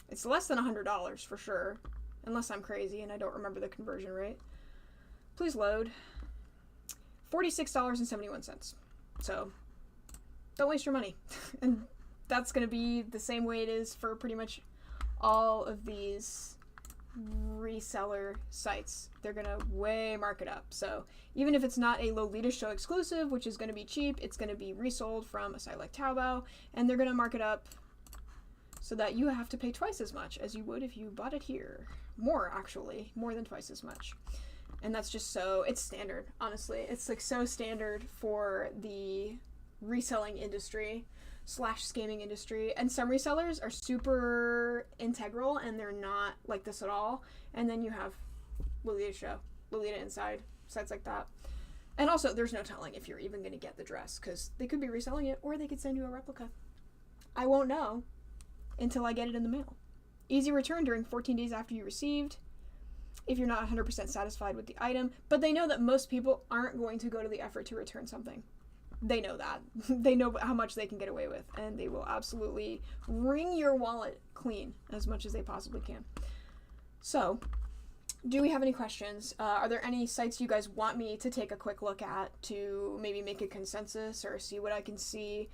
It's less than $100 for sure. Unless I'm crazy and I don't remember the conversion rate. Please load. $46.71. So, don't waste your money. And that's going to be the same way it is for pretty much all of these reseller sites. They're gonna way mark it up. So even if it's not a Lolitashow exclusive, which is going to be cheap, it's going to be resold from a site like Taobao, and they're going to mark it up so that you have to pay twice as much as you would if you bought it here. More, actually. More than twice as much. And that's just so... It's standard, honestly. It's like so standard for the reselling industry / scamming industry. And some resellers are super integral and they're not like this at all. And then you have Lolitashow, Lolita Inside, sites like that. And also, there's no telling if you're even going to get the dress, because they could be reselling it or they could send you a replica. I won't know until I get it in the mail. Easy return during 14 days after you received, if you're not 100% satisfied with the item. But they know that most people aren't going to go to the effort to return something. They know that. They know how much they can get away with, and they will absolutely wring your wallet clean as much as they possibly can. So, do we have any questions? Are there any sites you guys want me to take a quick look at to maybe make a consensus or see what I can see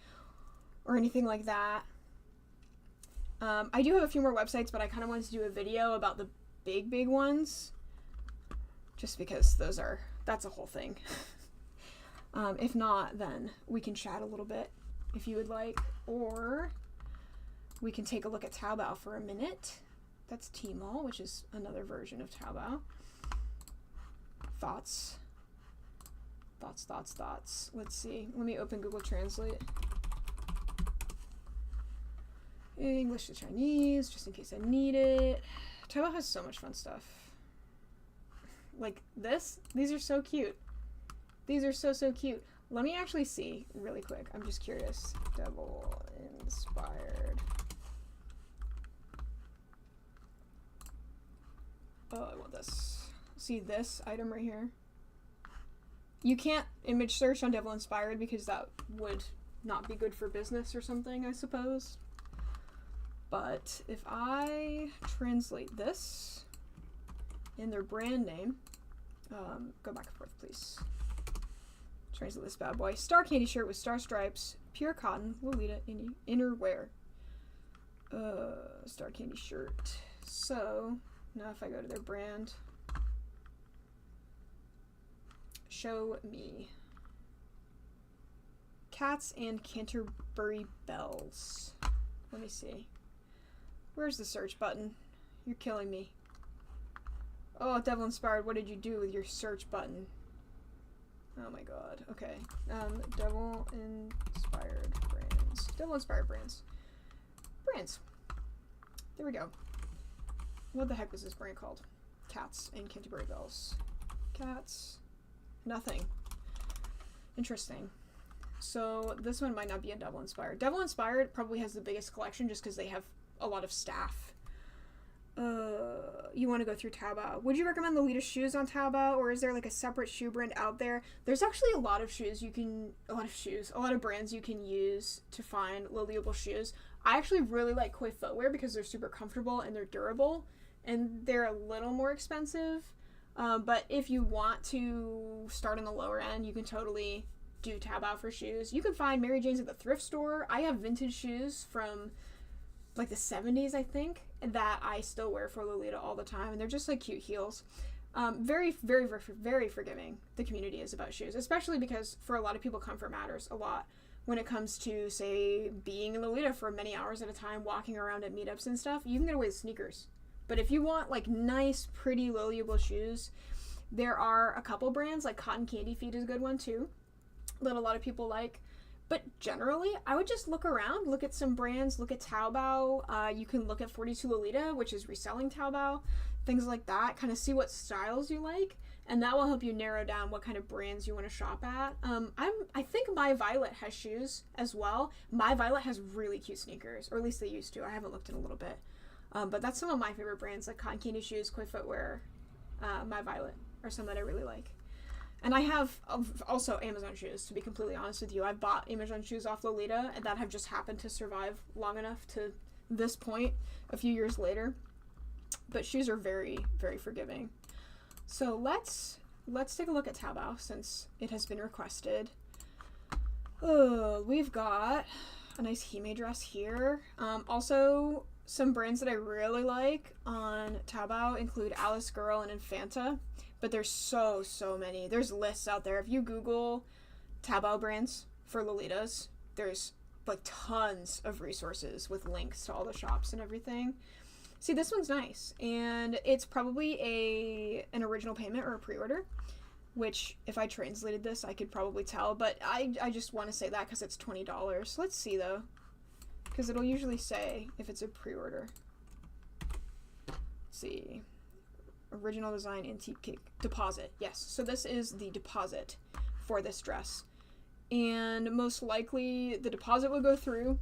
or anything like that? I do have a few more websites, but I kind of wanted to do a video about the big ones, just because that's a whole thing. If not, then we can chat a little bit if you would like, or we can take a look at Taobao for a minute. That's Tmall, which is another version of Taobao. Thoughts. Let's see. Let me open Google Translate. English to Chinese, just in case I need it. Taobao has so much fun stuff. Like this. These are so cute. These are so cute. Let me actually see really quick. I'm just curious. Devil Inspired. Oh, I want this. See this item right here? You can't image search on Devil Inspired because that would not be good for business or something, I suppose. But if I translate this in their brand name, go back and forth, please. Translate this bad boy. Star candy shirt with star stripes, pure cotton, Lolita innerwear. Star candy shirt. So now if I go to their brand, show me cats and Canterbury bells. Let me see. Where's the search button? You're killing me. Oh, Devil Inspired, what did you do with your search button? Oh my god. Okay. Devil Inspired brands. Devil Inspired brands. Brands. There we go. What the heck was this brand called? Cats and Canterbury bells. Cats. Nothing. Interesting. So this one might not be a Devil Inspired. Devil Inspired probably has the biggest collection just because they have a lot of staff. You want to go through Taobao. Would you recommend Lolita shoes on Taobao, or is there like a separate shoe brand out there? There's actually a lot of brands you can use to find Lolitable shoes. I actually really like Kawai footwear because they're super comfortable and they're durable, and they're a little more expensive. But if you want to start on the lower end, you can totally do Taobao for shoes. You can find Mary Jane's at the thrift store. I have vintage shoes from like the 70s, I think, that I still wear for Lolita all the time, and they're just like cute heels. Very, very, very, very forgiving the community is about shoes, especially because for a lot of people comfort matters a lot when it comes to, say, being in Lolita for many hours at a time, walking around at meetups and stuff. You can get away with sneakers, but if you want like nice, pretty, Loliable shoes, there are a couple brands. Like Cotton Candy Feet is a good one too, that a lot of people like. But generally, I would just look around, look at some brands, look at Taobao. You can look at 42 Lolita, which is reselling Taobao, things like that. Kind of see what styles you like, and that will help you narrow down what kind of brands you want to shop at. I think My Violet has shoes as well. My Violet has really cute sneakers, or at least they used to. I haven't looked in a little bit. But that's some of my favorite brands, like Cotton Candy Shoes, Kawai Footwear, My Violet are some that I really like. And I have also Amazon shoes, to be completely honest with you. I've bought Amazon shoes off Lolita and that have just happened to survive long enough to this point, a few years later. But shoes are very, very forgiving. So let's take a look at Taobao since it has been requested. Oh, we've got a nice Hime dress here. Also, some brands that I really like on Taobao include Alice Girl and Infanta. But there's so many. There's lists out there. If you Google Taobao brands for Lolitas, there's like tons of resources with links to all the shops and everything. See, this one's nice. And it's probably an original payment or a pre-order, which if I translated this, I could probably tell. But I just want to say that because it's $20. Let's see, though. Because it'll usually say if it's a pre-order. Let's see. Original design, antique cake, deposit. Yes, so this is the deposit for this dress. And most likely the deposit would go through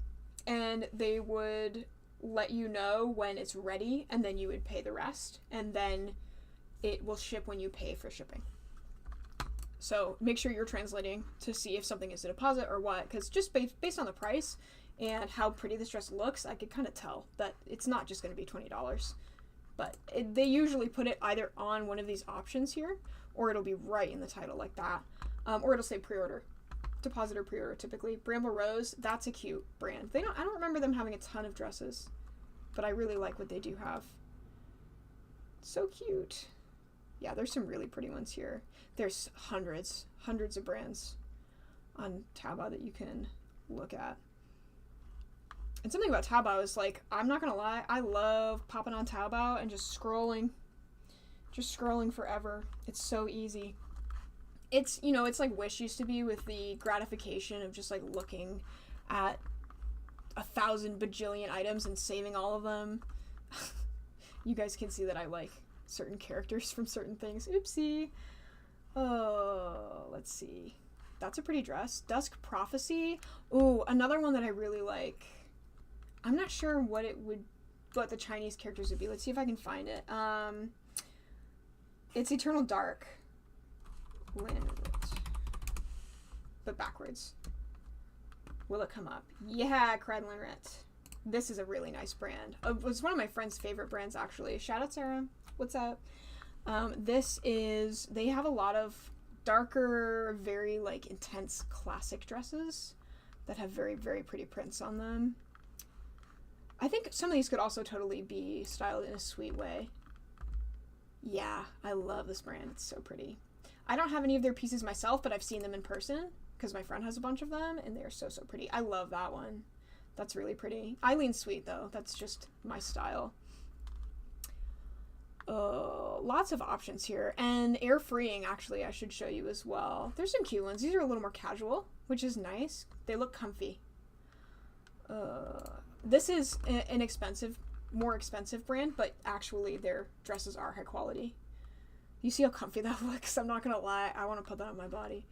and they would let you know when it's ready, and then you would pay the rest, and then it will ship when you pay for shipping. So make sure you're translating to see if something is a deposit or what, because just based on the price and how pretty this dress looks, I could kind of tell that it's not just going to be $20. But they usually put it either on one of these options here, or it'll be right in the title like that. Or it'll say pre-order. Deposit or pre-order typically. Bramble Rose, that's a cute brand. I don't remember them having a ton of dresses, but I really like what they do have. So cute. Yeah, there's some really pretty ones here. There's hundreds of brands on Taobao that you can look at. And something about Taobao is, like, I'm not gonna lie, I love popping on Taobao and just scrolling forever. It's so easy. It's, you know, it's like Wish used to be with the gratification of just, like, looking at 1,000 bajillion items and saving all of them. You guys can see that I like certain characters from certain things. Oopsie. Oh, let's see. That's a pretty dress. Dusk Prophecy. Ooh, another one that I really like. I'm not sure what the Chinese characters would be. Let's see if I can find it. It's Eternal Dark. But backwards. Will it come up? Yeah, Credlinrit. This is a really nice brand. It was one of my friend's favorite brands, actually. Shout out, Sarah. What's up? They have a lot of darker, very, like, intense classic dresses that have very, very pretty prints on them. I think some of these could also totally be styled in a sweet way. Yeah, I love this brand. It's so pretty. I don't have any of their pieces myself, but I've seen them in person because my friend has a bunch of them, and they're so, so pretty. I love that one. That's really pretty. I lean sweet, though. That's just my style. Lots of options here. And air freeing, actually, I should show you as well. There's some cute ones. These are a little more casual, which is nice. They look comfy. This is an expensive, more expensive brand, but actually their dresses are high quality. You see how comfy that looks? I'm not gonna lie. I want to put that on my body.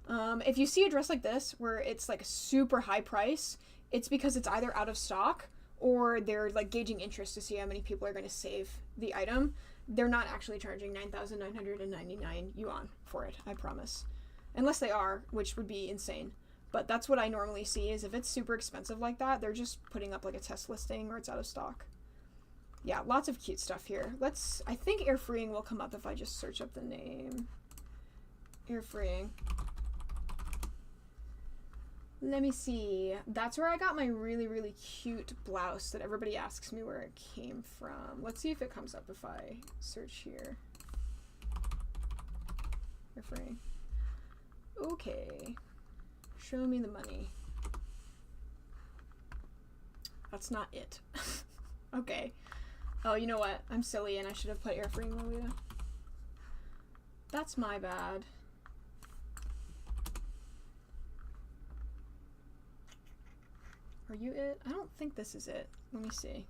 If you see a dress like this, where it's like a super high price, it's because it's either out of stock or they're like gauging interest to see how many people are going to save the item. They're not actually charging 9,999 yuan for it, I promise. Unless they are, which would be insane. But that's what I normally see, is if it's super expensive like that, they're just putting up like a test listing or it's out of stock. Yeah, lots of cute stuff here. I think air freeing will come up if I just search up the name. Air freeing. Let me see. That's where I got my really, really cute blouse that everybody asks me where it came from. Let's see if it comes up if I search here. Air freeing. Okay. Show me the money. That's not it. Okay. Oh, you know what? I'm silly and I should have put air freeing Lolita. That's my bad. Are you it? I don't think this is it. Let me see.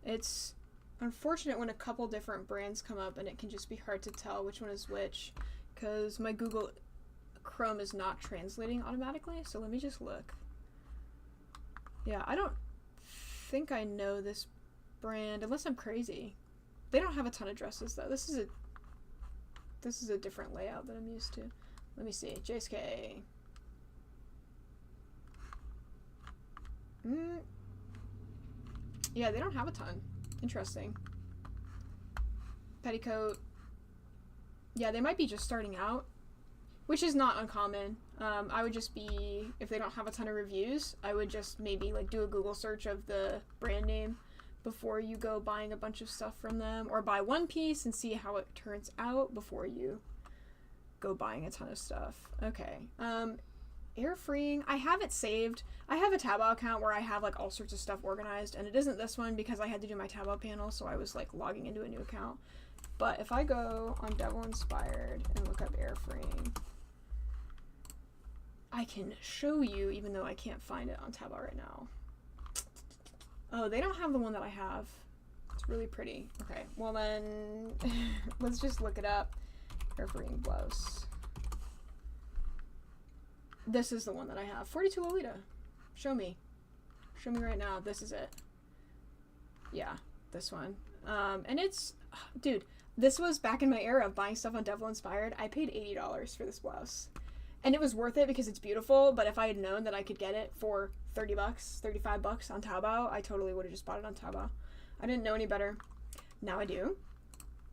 It's unfortunate when a couple different brands come up and it can just be hard to tell which one is which, because my Google Chrome is not translating automatically, so let me just look. Yeah, I don't think I know this brand unless I'm crazy. They don't have a ton of dresses though. This is a different layout than I'm used to. Let me see. JSK. Yeah, they don't have a ton. Interesting. Petticoat. Yeah, they might be just starting out, which is not uncommon. I would just be, if they don't have a ton of reviews, I would just maybe like do a Google search of the brand name before you go buying a bunch of stuff from them, or buy one piece and see how it turns out before you go buying a ton of stuff. Okay. Air freeing. I have it saved. I have a Taobao account where I have like all sorts of stuff organized, and it isn't this one because I had to do my Taobao panel, so I was like logging into a new account. But if I go on Devil Inspired and look up air freeing, I can show you, even though I can't find it on Taobao right now. Oh, they don't have the one that I have. It's really pretty. Okay, well then, let's just look it up. Air freeing blouse. This is the one that I have. 42 Lolita. Show me. Show me right now. This is it. Yeah, this one. And it's, dude, this was back in my era of buying stuff on Devil Inspired. I paid $80 for this blouse. And it was worth it because it's beautiful, but if I had known that I could get it for 30 bucks, 35 bucks on Taobao, I totally would have just bought it on Taobao. I didn't know any better. Now I do.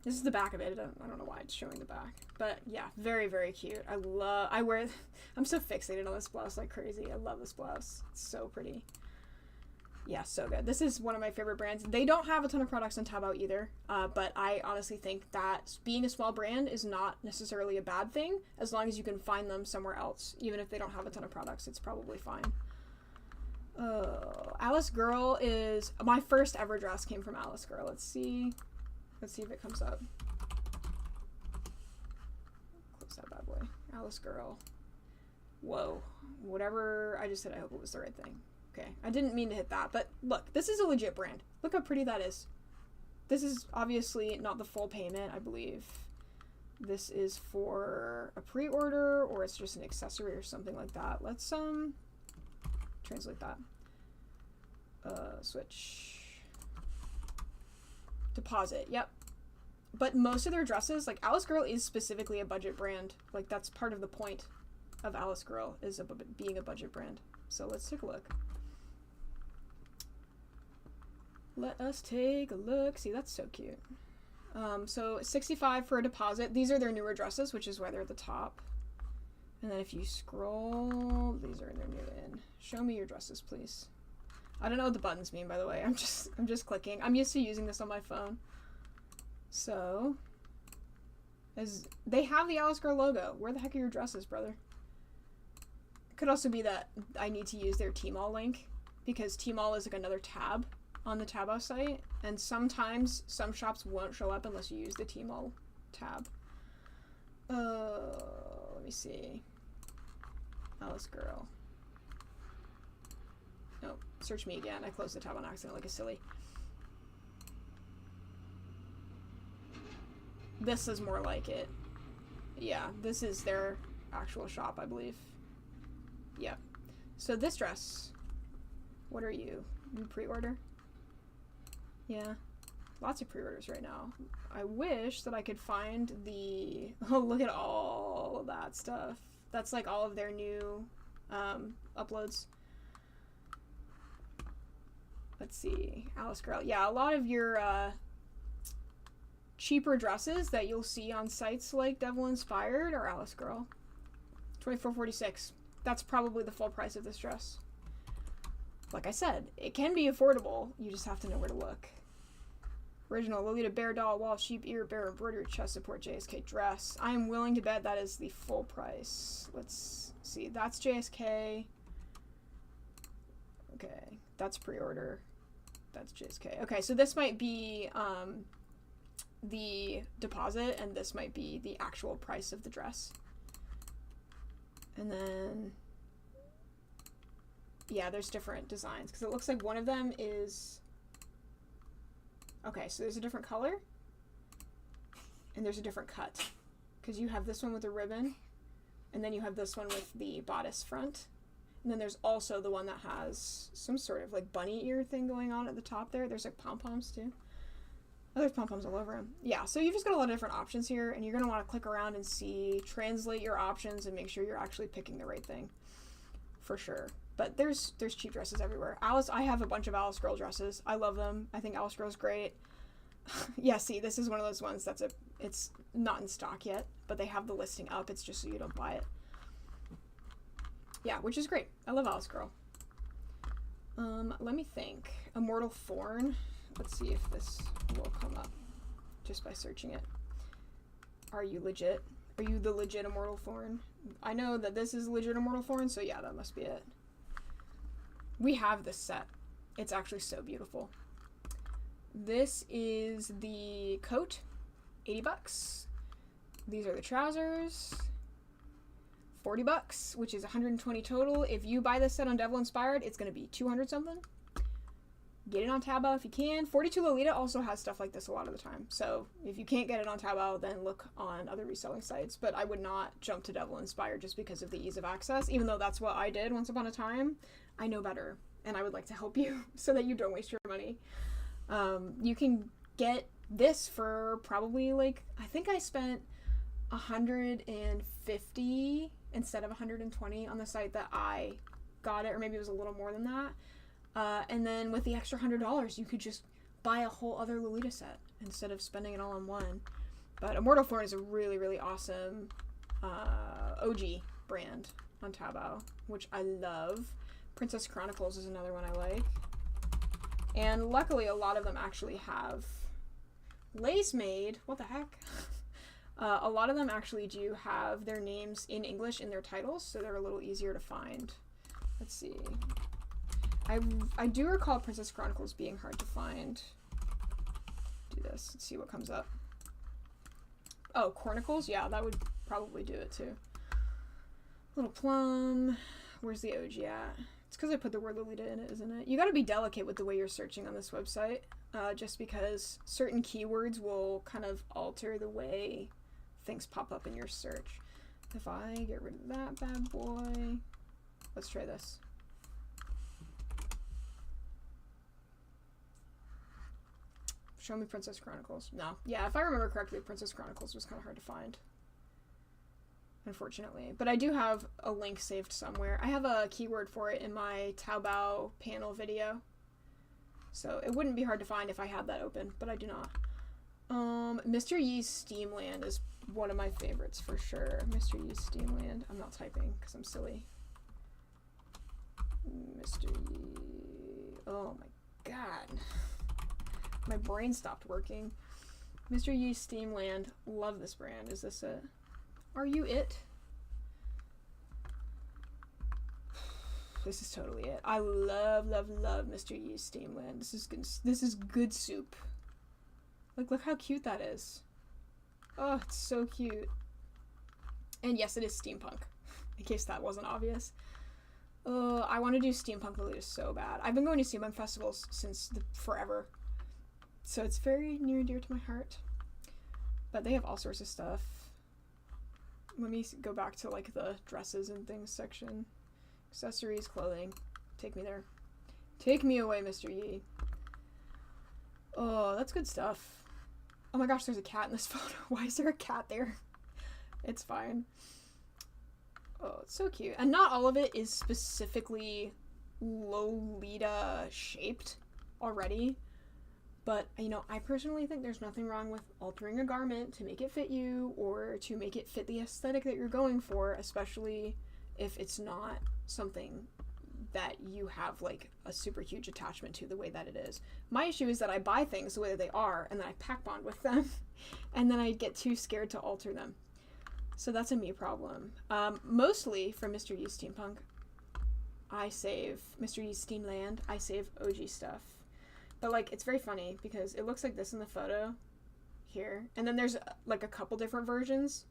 This is the back of it. I don't know why it's showing the back. But yeah, very, very cute. I'm so fixated on this blouse like crazy. I love this blouse. It's so pretty. Yeah, so good. This is one of my favorite brands. They don't have a ton of products on Taobao either, but I honestly think that being a small brand is not necessarily a bad thing, as long as you can find them somewhere else. Even if they don't have a ton of products, it's probably fine. Alice Girl is... My first ever dress came from Alice Girl. Let's see if it comes up. Close that bad boy. Alice Girl. Whoa. Whatever I just said, I hope it was the right thing. Okay, I didn't mean to hit that, but look, this is a legit brand. Look how pretty that is. This is obviously not the full payment, I believe. This is for a pre-order, or it's just an accessory or something like that. Let's, translate that. Switch. Deposit, yep. But most of their dresses, like Alice Girl is specifically a budget brand. Like that's part of the point of Alice Girl is being a budget brand. So let's take a look. Let us take a look. See, that's so cute. So $65 for a deposit. These are their newer dresses, which is why they're at the top. And then if you scroll, these are their new in. Show me your dresses, please. I don't know what the buttons mean, by the way. I'm just clicking. I'm used to using this on my phone. So, as they have the Alice Girl logo. Where the heck are your dresses, brother? It could also be that I need to use their Tmall link, because Tmall is like another tab on the Taobao site, and sometimes some shops won't show up unless you use the Tmall tab. Let me see. Alice Girl. Oh, search me again. I closed the tab on accident like a silly. This is more like it. Yeah, this is their actual shop, I believe. Yeah. So this dress, what are you? You pre-order? Yeah. Lots of pre-orders right now. I wish that I could find the... Oh, look at all of that stuff. That's like all of their new uploads. Let's see. Alice Girl. Yeah, a lot of your cheaper dresses that you'll see on sites like Devil Inspired are Alice Girl. $24.46. That's probably the full price of this dress. Like I said, it can be affordable. You just have to know where to look. Original Lolita bear doll wall sheep ear bear embroidered chest support JSK dress. I am willing to bet that is the full price. Let's see. That's JSK. Okay, that's pre-order. That's JSK. Okay, so this might be the deposit, and this might be the actual price of the dress. And then, yeah, there's different designs, because it looks like one of them is... Okay, so there's a different color, and there's a different cut, because you have this one with a ribbon, and then you have this one with the bodice front, and then there's also the one that has some sort of like bunny ear thing going on at the top there. There's like pom-poms too. Oh, there's pom-poms all over them. Yeah, so you've just got a lot of different options here, and you're going to want to click around and see, translate your options, and make sure you're actually picking the right thing, for sure. But there's cheap dresses everywhere. I have a bunch of Alice Girl dresses. I love them. I think Alice Girl's great. Yeah, see, this is one of those ones it's not in stock yet, but they have the listing up. It's just so you don't buy it. Yeah, which is great. I love Alice Girl. Let me think. Immortal Thorn. Let's see if this will come up just by searching it. Are you legit? Are you the legit Immortal Thorn? I know that this is legit Immortal Thorn, so yeah, that must be it. We have this set. It's actually so beautiful. This is the coat, $80. These are the trousers, $40, which is 120 total. If you buy this set on Devil Inspired, it's going to be 200 something. Get it on Taobao if you can. 42 Lolita also has stuff like this a lot of the time. So if you can't get it on Taobao, then look on other reselling sites. But I would not jump to Devil Inspired just because of the ease of access, even though that's what I did once upon a time. I know better, and I would like to help you so that you don't waste your money. You can get this for probably like, I think I spent 150 instead of 120 on the site that I got it, or maybe it was a little more than that. And then with the extra $100, you could just buy a whole other Lolita set instead of spending it all on one. But Immortal Thorn is a really, really awesome OG brand on Taobao, which I love. Princess Chronicles is another one I like. And luckily, a lot of them actually have lace made. What the heck? A lot of them actually do have their names in English in their titles, so they're a little easier to find. Let's see. I do recall Princess Chronicles being hard to find. Do this. Let's see what comes up. Oh, Chronicles? Yeah, that would probably do it too. Little Plum. Where's the OG at? It's because I put the word Lolita in it, isn't it? You got to be delicate with the way you're searching on this website, just because certain keywords will kind of alter the way things pop up in your search. If I get rid of that bad boy, let's try this. Show me Princess Chronicles. No. Yeah, if I remember correctly, Princess Chronicles was kind of hard to find. Unfortunately. But I do have a link saved somewhere. I have a keyword for it in my Taobao panel video. So it wouldn't be hard to find if I had that open, but I do not. Mr. Yee's Steamland is one of my favorites for sure. Mr. Yee's Steamland. I'm not typing because I'm silly. Mr. Yee. Oh my god. My brain stopped working. Mr. Yee's Steamland. Love this brand. Is this it? Are you it? This is totally it. I love, love, love Mr. Yee's Steamland. This is good soup. Like, look how cute that is. Oh, it's so cute. And yes, it is steampunk, in case that wasn't obvious. I want to do steampunk Lolitas so bad. I've been going to steampunk festivals since forever. So it's very near and dear to my heart. But they have all sorts of stuff. Let me go back to, like, the dresses and things section. Accessories, clothing. Take me there. Take me away, Mr. Yee. Oh, that's good stuff. Oh my gosh, there's a cat in this photo. Why is there a cat there? It's fine. Oh, it's so cute. And not all of it is specifically Lolita shaped already. But, you know, I personally think there's nothing wrong with altering a garment to make it fit you or to make it fit the aesthetic that you're going for, especially if it's not something that you have, like, a super huge attachment to the way that it is. My issue is that I buy things the way that they are, and then I pack bond with them, and then I get too scared to alter them. So that's a me problem. Mostly for Mr. Yee's Steampunk, I save Mr. Yee's Steamland, I save OG stuff. But, like, it's very funny because it looks like this in the photo here. And then there's, like, a couple different versions,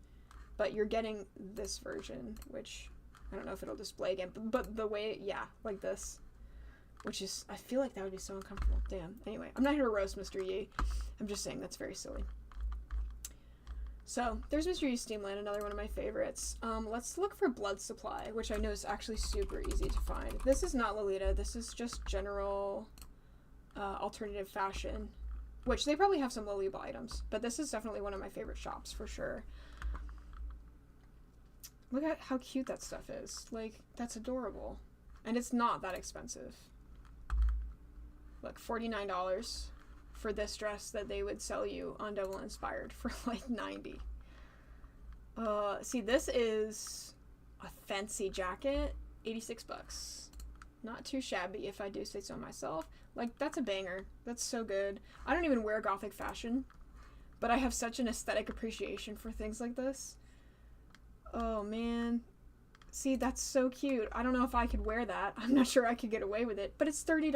but you're getting this version, which I don't know if it'll display again, but the way, yeah, like this, which is, I feel like that would be so uncomfortable. Damn. Anyway, I'm not here to roast Mr. Yee. I'm just saying that's very silly. So, there's Mr. Yee's Steamland, another one of my favorites. Let's look for Blood Supply, which I know is actually super easy to find. This is not Lolita. This is just general alternative fashion, which they probably have some low label items, but this is definitely one of my favorite shops for sure. Look at how cute that stuff is. Like, that's adorable. And it's not that expensive. Look, $49 for this dress that they would sell you on Double Inspired for like $90. See, this is a fancy jacket, $86. Not too shabby if I do say so myself. Like, that's a banger. That's so good. I don't even wear gothic fashion, but I have such an aesthetic appreciation for things like this. Oh, man. See, that's so cute. I don't know if I could wear that. I'm not sure I could get away with it, but it's $30.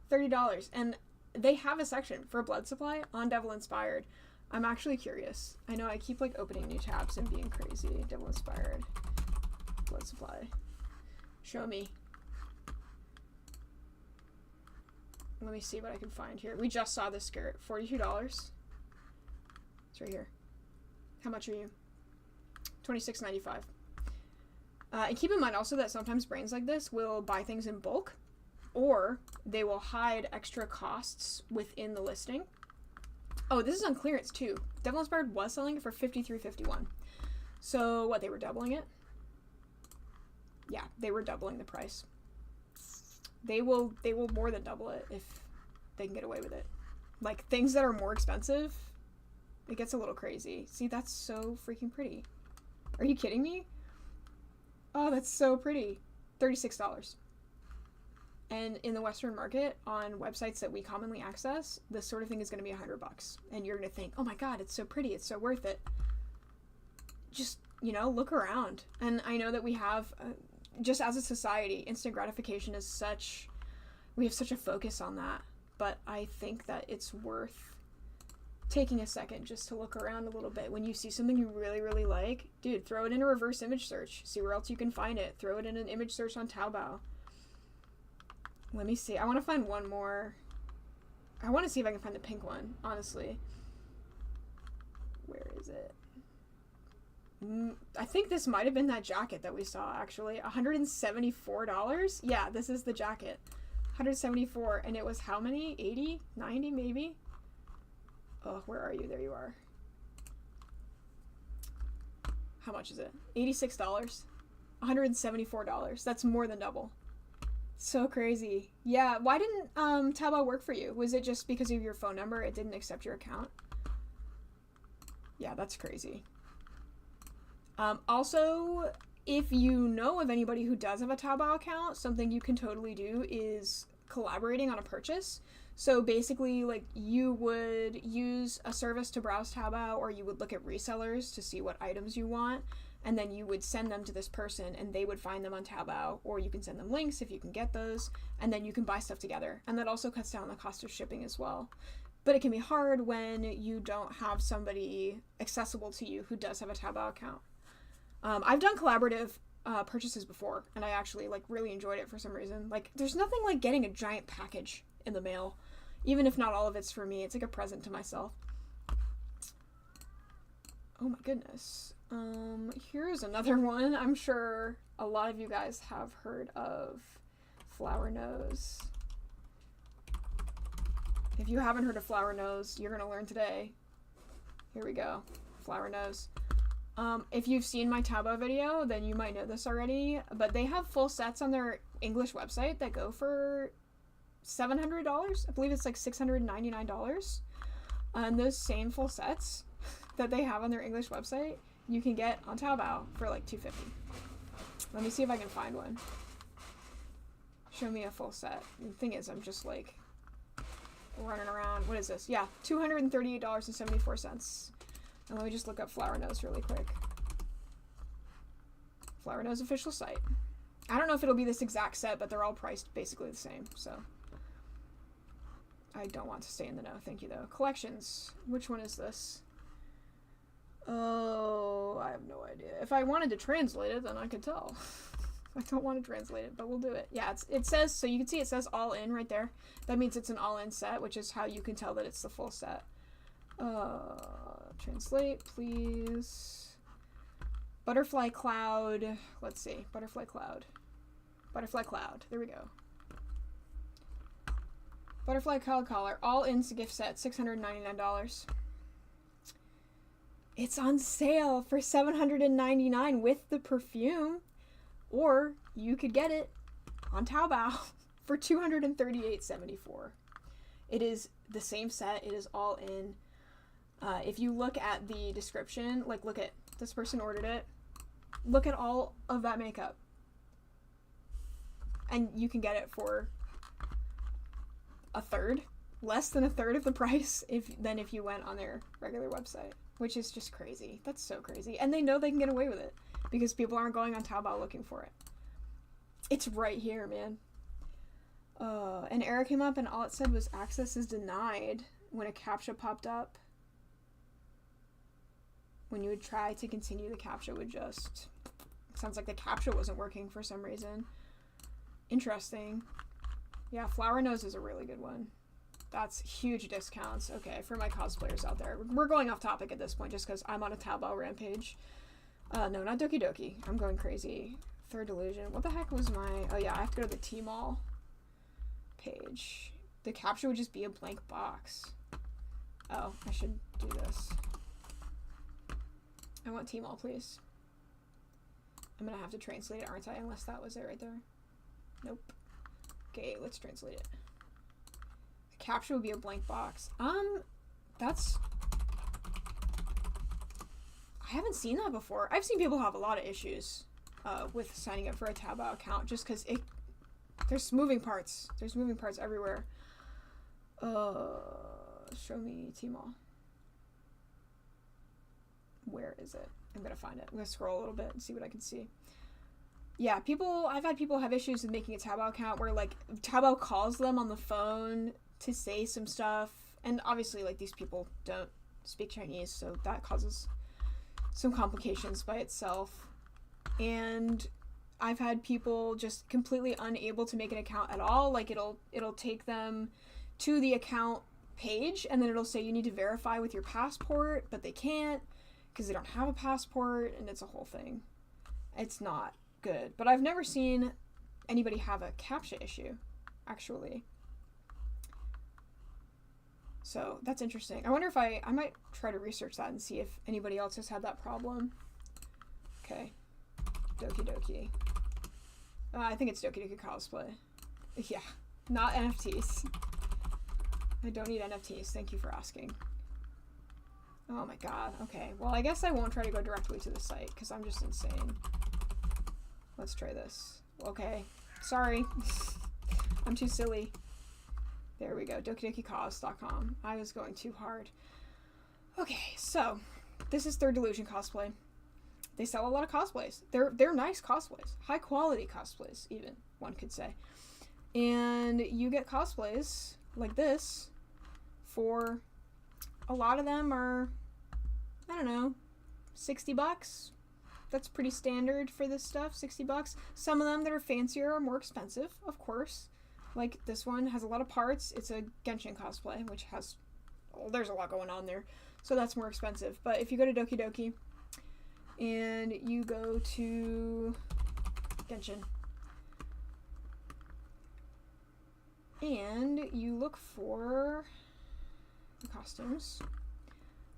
$30. And they have a section for Blood Supply on Devil Inspired. I'm actually curious. I know I keep, like, opening new tabs and being crazy. Devil Inspired. Blood Supply. Show me. Let me see what I can find here. We just saw this skirt. $42. It's right here. How much are you? $26.95. And keep in mind also that sometimes brands like this will buy things in bulk, or they will hide extra costs within the listing. Oh, this is on clearance too. Devil Inspired was selling it for $53.51. So what, they were doubling it? Yeah, they were doubling the price. They will more than double it if they can get away with it. Like, things that are more expensive, it gets a little crazy. See, that's so freaking pretty. Are you kidding me? Oh, that's so pretty. $36. And in the Western market, on websites that we commonly access, this sort of thing is going to be $100. And you're going to think, oh my god, it's so pretty, it's so worth it. Just, you know, look around. And I know that we have... just as a society, instant gratification is such, we have such a focus on that, but I think that it's worth taking a second just to look around a little bit. When you see something you really, really like, dude, throw it in a reverse image search, see where else you can find it, throw it in an image search on Taobao. Let me see, I want to find one more. I want to see if I can find the pink one, honestly. Where is it? I think this might have been that jacket that we saw, actually. $174? Yeah, this is the jacket. $174, and it was how many? 80? 90 maybe? Oh, where are you? There you are. How much is it? $86. $174. That's more than double. So crazy. Yeah, why didn't Taobao work for you? Was it just because of your phone number? It didn't accept your account? Yeah, that's crazy. Also, if you know of anybody who does have a Taobao account, something you can totally do is collaborating on a purchase. So basically, like, you would use a service to browse Taobao, or you would look at resellers to see what items you want, and then you would send them to this person and they would find them on Taobao, or you can send them links if you can get those, and then you can buy stuff together. And that also cuts down the cost of shipping as well. But it can be hard when you don't have somebody accessible to you who does have a Taobao account. I've done collaborative purchases before, and I actually like really enjoyed it for some reason. Like, there's nothing like getting a giant package in the mail, even if not all of it's for me. It's like a present to myself. Oh my goodness. Here's another one. I'm sure a lot of you guys have heard of Flower Nose. If you haven't heard of Flower Nose, you're gonna learn today. Here we go. Flower Nose. If you've seen my Taobao video, then you might know this already, but they have full sets on their English website that go for $700. I believe it's like $699. And those same full sets that they have on their English website, you can get on Taobao for like $250. Let me see if I can find one. Show me a full set. The thing is, I'm just like running around. What is this? Yeah, $238.74. And let me just look up Flower Nose really quick. Flower Nose official site. I don't know if it'll be this exact set, but they're all priced basically the same, so. I don't want to stay in the know. Thank you, though. Collections. Which one is this? Oh, I have no idea. If I wanted to translate it, then I could tell. I don't want to translate it, but we'll do it. Yeah, it says, so you can see it says all in right there. That means it's an all-in set, which is how you can tell that it's the full set. Translate, please. Butterfly Cloud. Let's see. Butterfly Cloud. Butterfly Cloud. There we go. Butterfly Cloud Collar. All in gift set. $699. It's on sale for $799 with the perfume. Or you could get it on Taobao for $238.74. It is the same set. It is all in. If you look at the description, like look at this person ordered it. Look at all of that makeup. And you can get it for a third, less than a third of the price than if you went on their regular website, which is just crazy. That's so crazy. And they know they can get away with it because people aren't going on Taobao looking for it. It's right here, man. An error came up and all it said was access is denied when a CAPTCHA popped up. When you would try to continue, the CAPTCHA would just... Sounds like the CAPTCHA wasn't working for some reason. Interesting. Yeah, Flower Nose is a really good one. That's huge discounts. Okay, for my cosplayers out there. We're going off topic at this point just because I'm on a Taobao rampage. No, not Doki Doki. I'm going crazy. Third Delusion. What the heck was my... Oh yeah, I have to go to the Tmall page. The CAPTCHA would just be a blank box. Oh, I should do this. I want Tmall, please. I'm gonna have to translate it, aren't I? Unless that was it right there. Nope. Okay, let's translate it. The CAPTCHA would be a blank box. That's... I haven't seen that before. I've seen people have a lot of issues with signing up for a Taobao account just because there's moving parts. There's moving parts everywhere. Show me Tmall. Where is it? I'm gonna find it. I'm gonna scroll a little bit and see what I can see. Yeah, I've had people have issues with making a Taobao account where, like, Taobao calls them on the phone to say some stuff. And obviously, like, these people don't speak Chinese, so that causes some complications by itself. And I've had people just completely unable to make an account at all. Like, it'll take them to the account page, and then it'll say you need to verify with your passport, but they can't because they don't have a passport, and it's a whole thing. It's not good. But I've never seen anybody have a CAPTCHA issue, actually. So that's interesting. I wonder if I might try to research that and see if anybody else has had that problem. Okay. Doki Doki. I think it's Doki Doki Cosplay. Yeah. Not NFTs. I don't need NFTs. Thank you for asking. Oh my god. Okay. Well, I guess I won't try to go directly to the site because I'm just insane. Let's try this. Okay. Sorry. I'm too silly. There we go. DokiDokiCos.com. I was going too hard. Okay, so this is Third Delusion cosplay. They sell a lot of cosplays. They're nice cosplays. High quality cosplays, even, one could say. And you get cosplays like this for, a lot of them are, I don't know, $60. That's pretty standard for this stuff, $60. Some of them that are fancier are more expensive, of course. Like this one has a lot of parts. It's a Genshin cosplay, which has, oh, there's a lot going on there. So that's more expensive. But if you go to Doki Doki and you go to Genshin and you look for the costumes,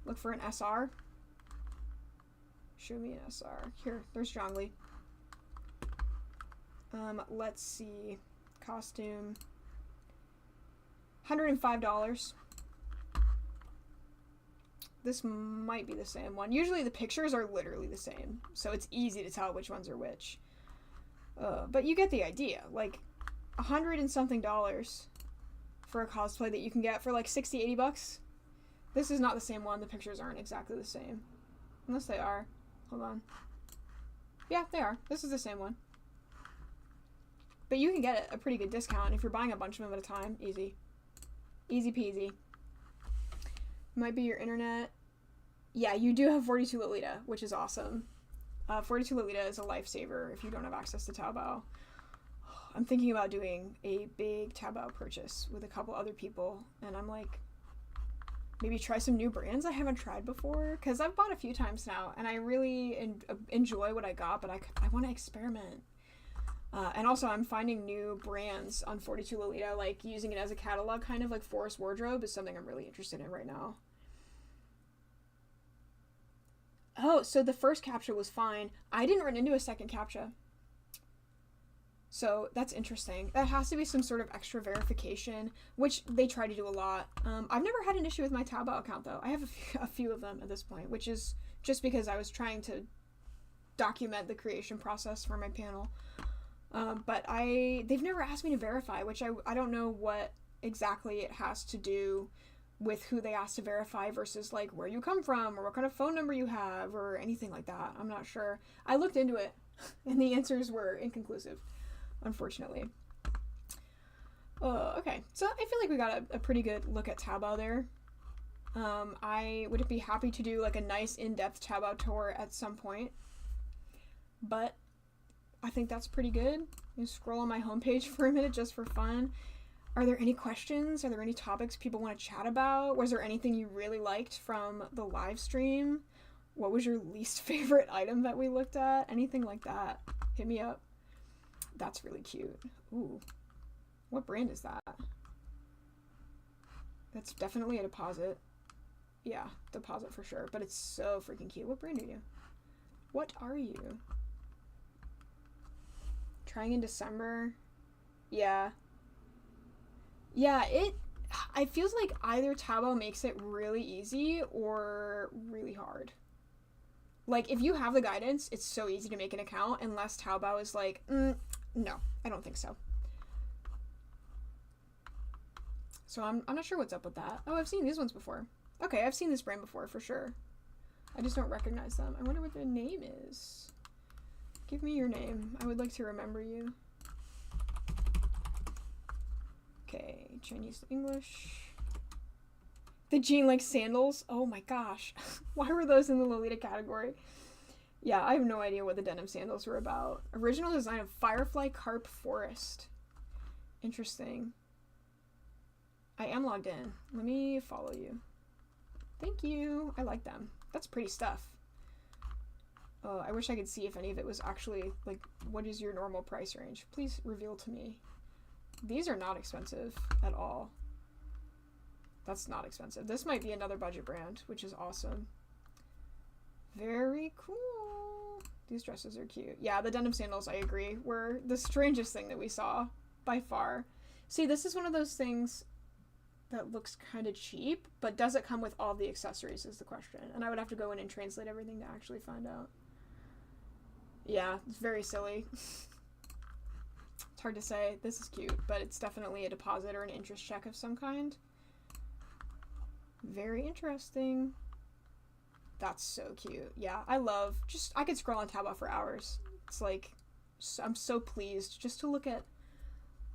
look for an SR. Show me an SR. Here, there's Zhongli. Let's see. Costume. $105. This might be the same one. Usually the pictures are literally the same, so it's easy to tell which ones are which. But you get the idea. Like, $100 and something for a cosplay that you can get for like 60, 80 bucks. This is not the same one. The pictures aren't exactly the same. Unless they are. Hold on. Yeah, they are. This is the same one. But you can get a pretty good discount if you're buying a bunch of them at a time. Easy. Easy peasy. Might be your internet. Yeah, you do have 42 Lolita, which is awesome. 42 Lolita is a lifesaver if you don't have access to Taobao. I'm thinking about doing a big Taobao purchase with a couple other people, and I'm like, maybe try some new brands I haven't tried before, because I've bought a few times now, and I really enjoy what I got, but I want to experiment. And also, I'm finding new brands on 42 Lolita, like using it as a catalog, kind of like Forest Wardrobe is something I'm really interested in right now. Oh, so the first captcha was fine. I didn't run into a second captcha. So that's interesting. That has to be some sort of extra verification, which they try to do a lot. I've never had an issue with my Taobao account, though. I have a few of them at this point, which is just because I was trying to document the creation process for my panel. But they've never asked me to verify, which I don't know what exactly it has to do with who they ask to verify versus like where you come from or what kind of phone number you have or anything like that. I'm not sure. I looked into it and the answers were inconclusive, unfortunately. Okay, so I feel like we got a pretty good look at Taobao there. I would be happy to do like a nice in-depth Taobao tour at some point, but I think that's pretty good. You scroll on my homepage for a minute just for fun. Are there any questions? Are there any topics people want to chat about? Was there anything you really liked from the live stream? What was your least favorite item that we looked at? Anything like that? Hit me up. That's really cute. Ooh. What brand is that? That's definitely a deposit. Yeah, deposit for sure. But it's so freaking cute. What brand are you? What are you? Trying in December? Yeah. Yeah, it feels like either Taobao makes it really easy or really hard. Like, if you have the guidance, it's so easy to make an account, unless Taobao is like, no, I don't think so. So I'm not sure what's up with that. Oh, I've seen these ones before. Okay, I've seen this brand before, for sure. I just don't recognize them. I wonder what their name is. Give me your name. I would like to remember you. Okay, Chinese to English. The jean like sandals. Oh my gosh. Why were those in the Lolita category? Yeah, I have no idea what the denim sandals were about. Original design of Firefly Carp Forest. Interesting. I am logged in. Let me follow you. Thank you. I like them. That's pretty stuff. Oh, I wish I could see if any of it was actually, like, what is your normal price range? Please reveal to me. These are not expensive at all. That's not expensive. This might be another budget brand, which is awesome. Very cool. These dresses are cute. Yeah, the denim sandals, I agree, were the strangest thing that we saw by far. See, this is one of those things that looks kind of cheap, but does it come with all the accessories is the question. And I would have to go in and translate everything to actually find out. Yeah, it's very silly. It's hard to say. This is cute, but it's definitely a deposit or an interest check of some kind. Very interesting. That's so cute. Yeah, I love, I could scroll on Taobao for hours. It's like, I'm so pleased just to look at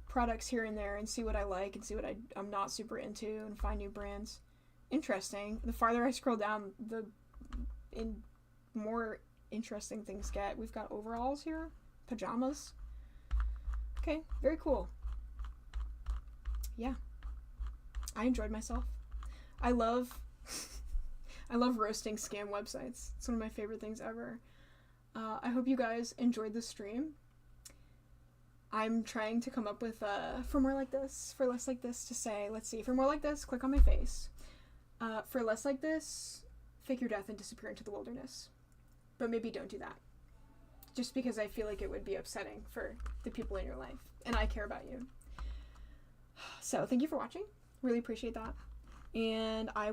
products here and there and see what I like and see what I'm not super into and find new brands. Interesting. The farther I scroll down, the more interesting things get. We've got overalls here, pajamas. Okay, very cool. Yeah, I enjoyed myself. I love roasting scam websites. It's one of my favorite things ever. I hope you guys enjoyed the stream. I'm trying to come up with for more like this, for less like this to say, let's see, for more like this, click on my face. For less like this, fake your death and disappear into the wilderness. But maybe don't do that. Just because I feel like it would be upsetting for the people in your life. And I care about you. So thank you for watching. Really appreciate that. And I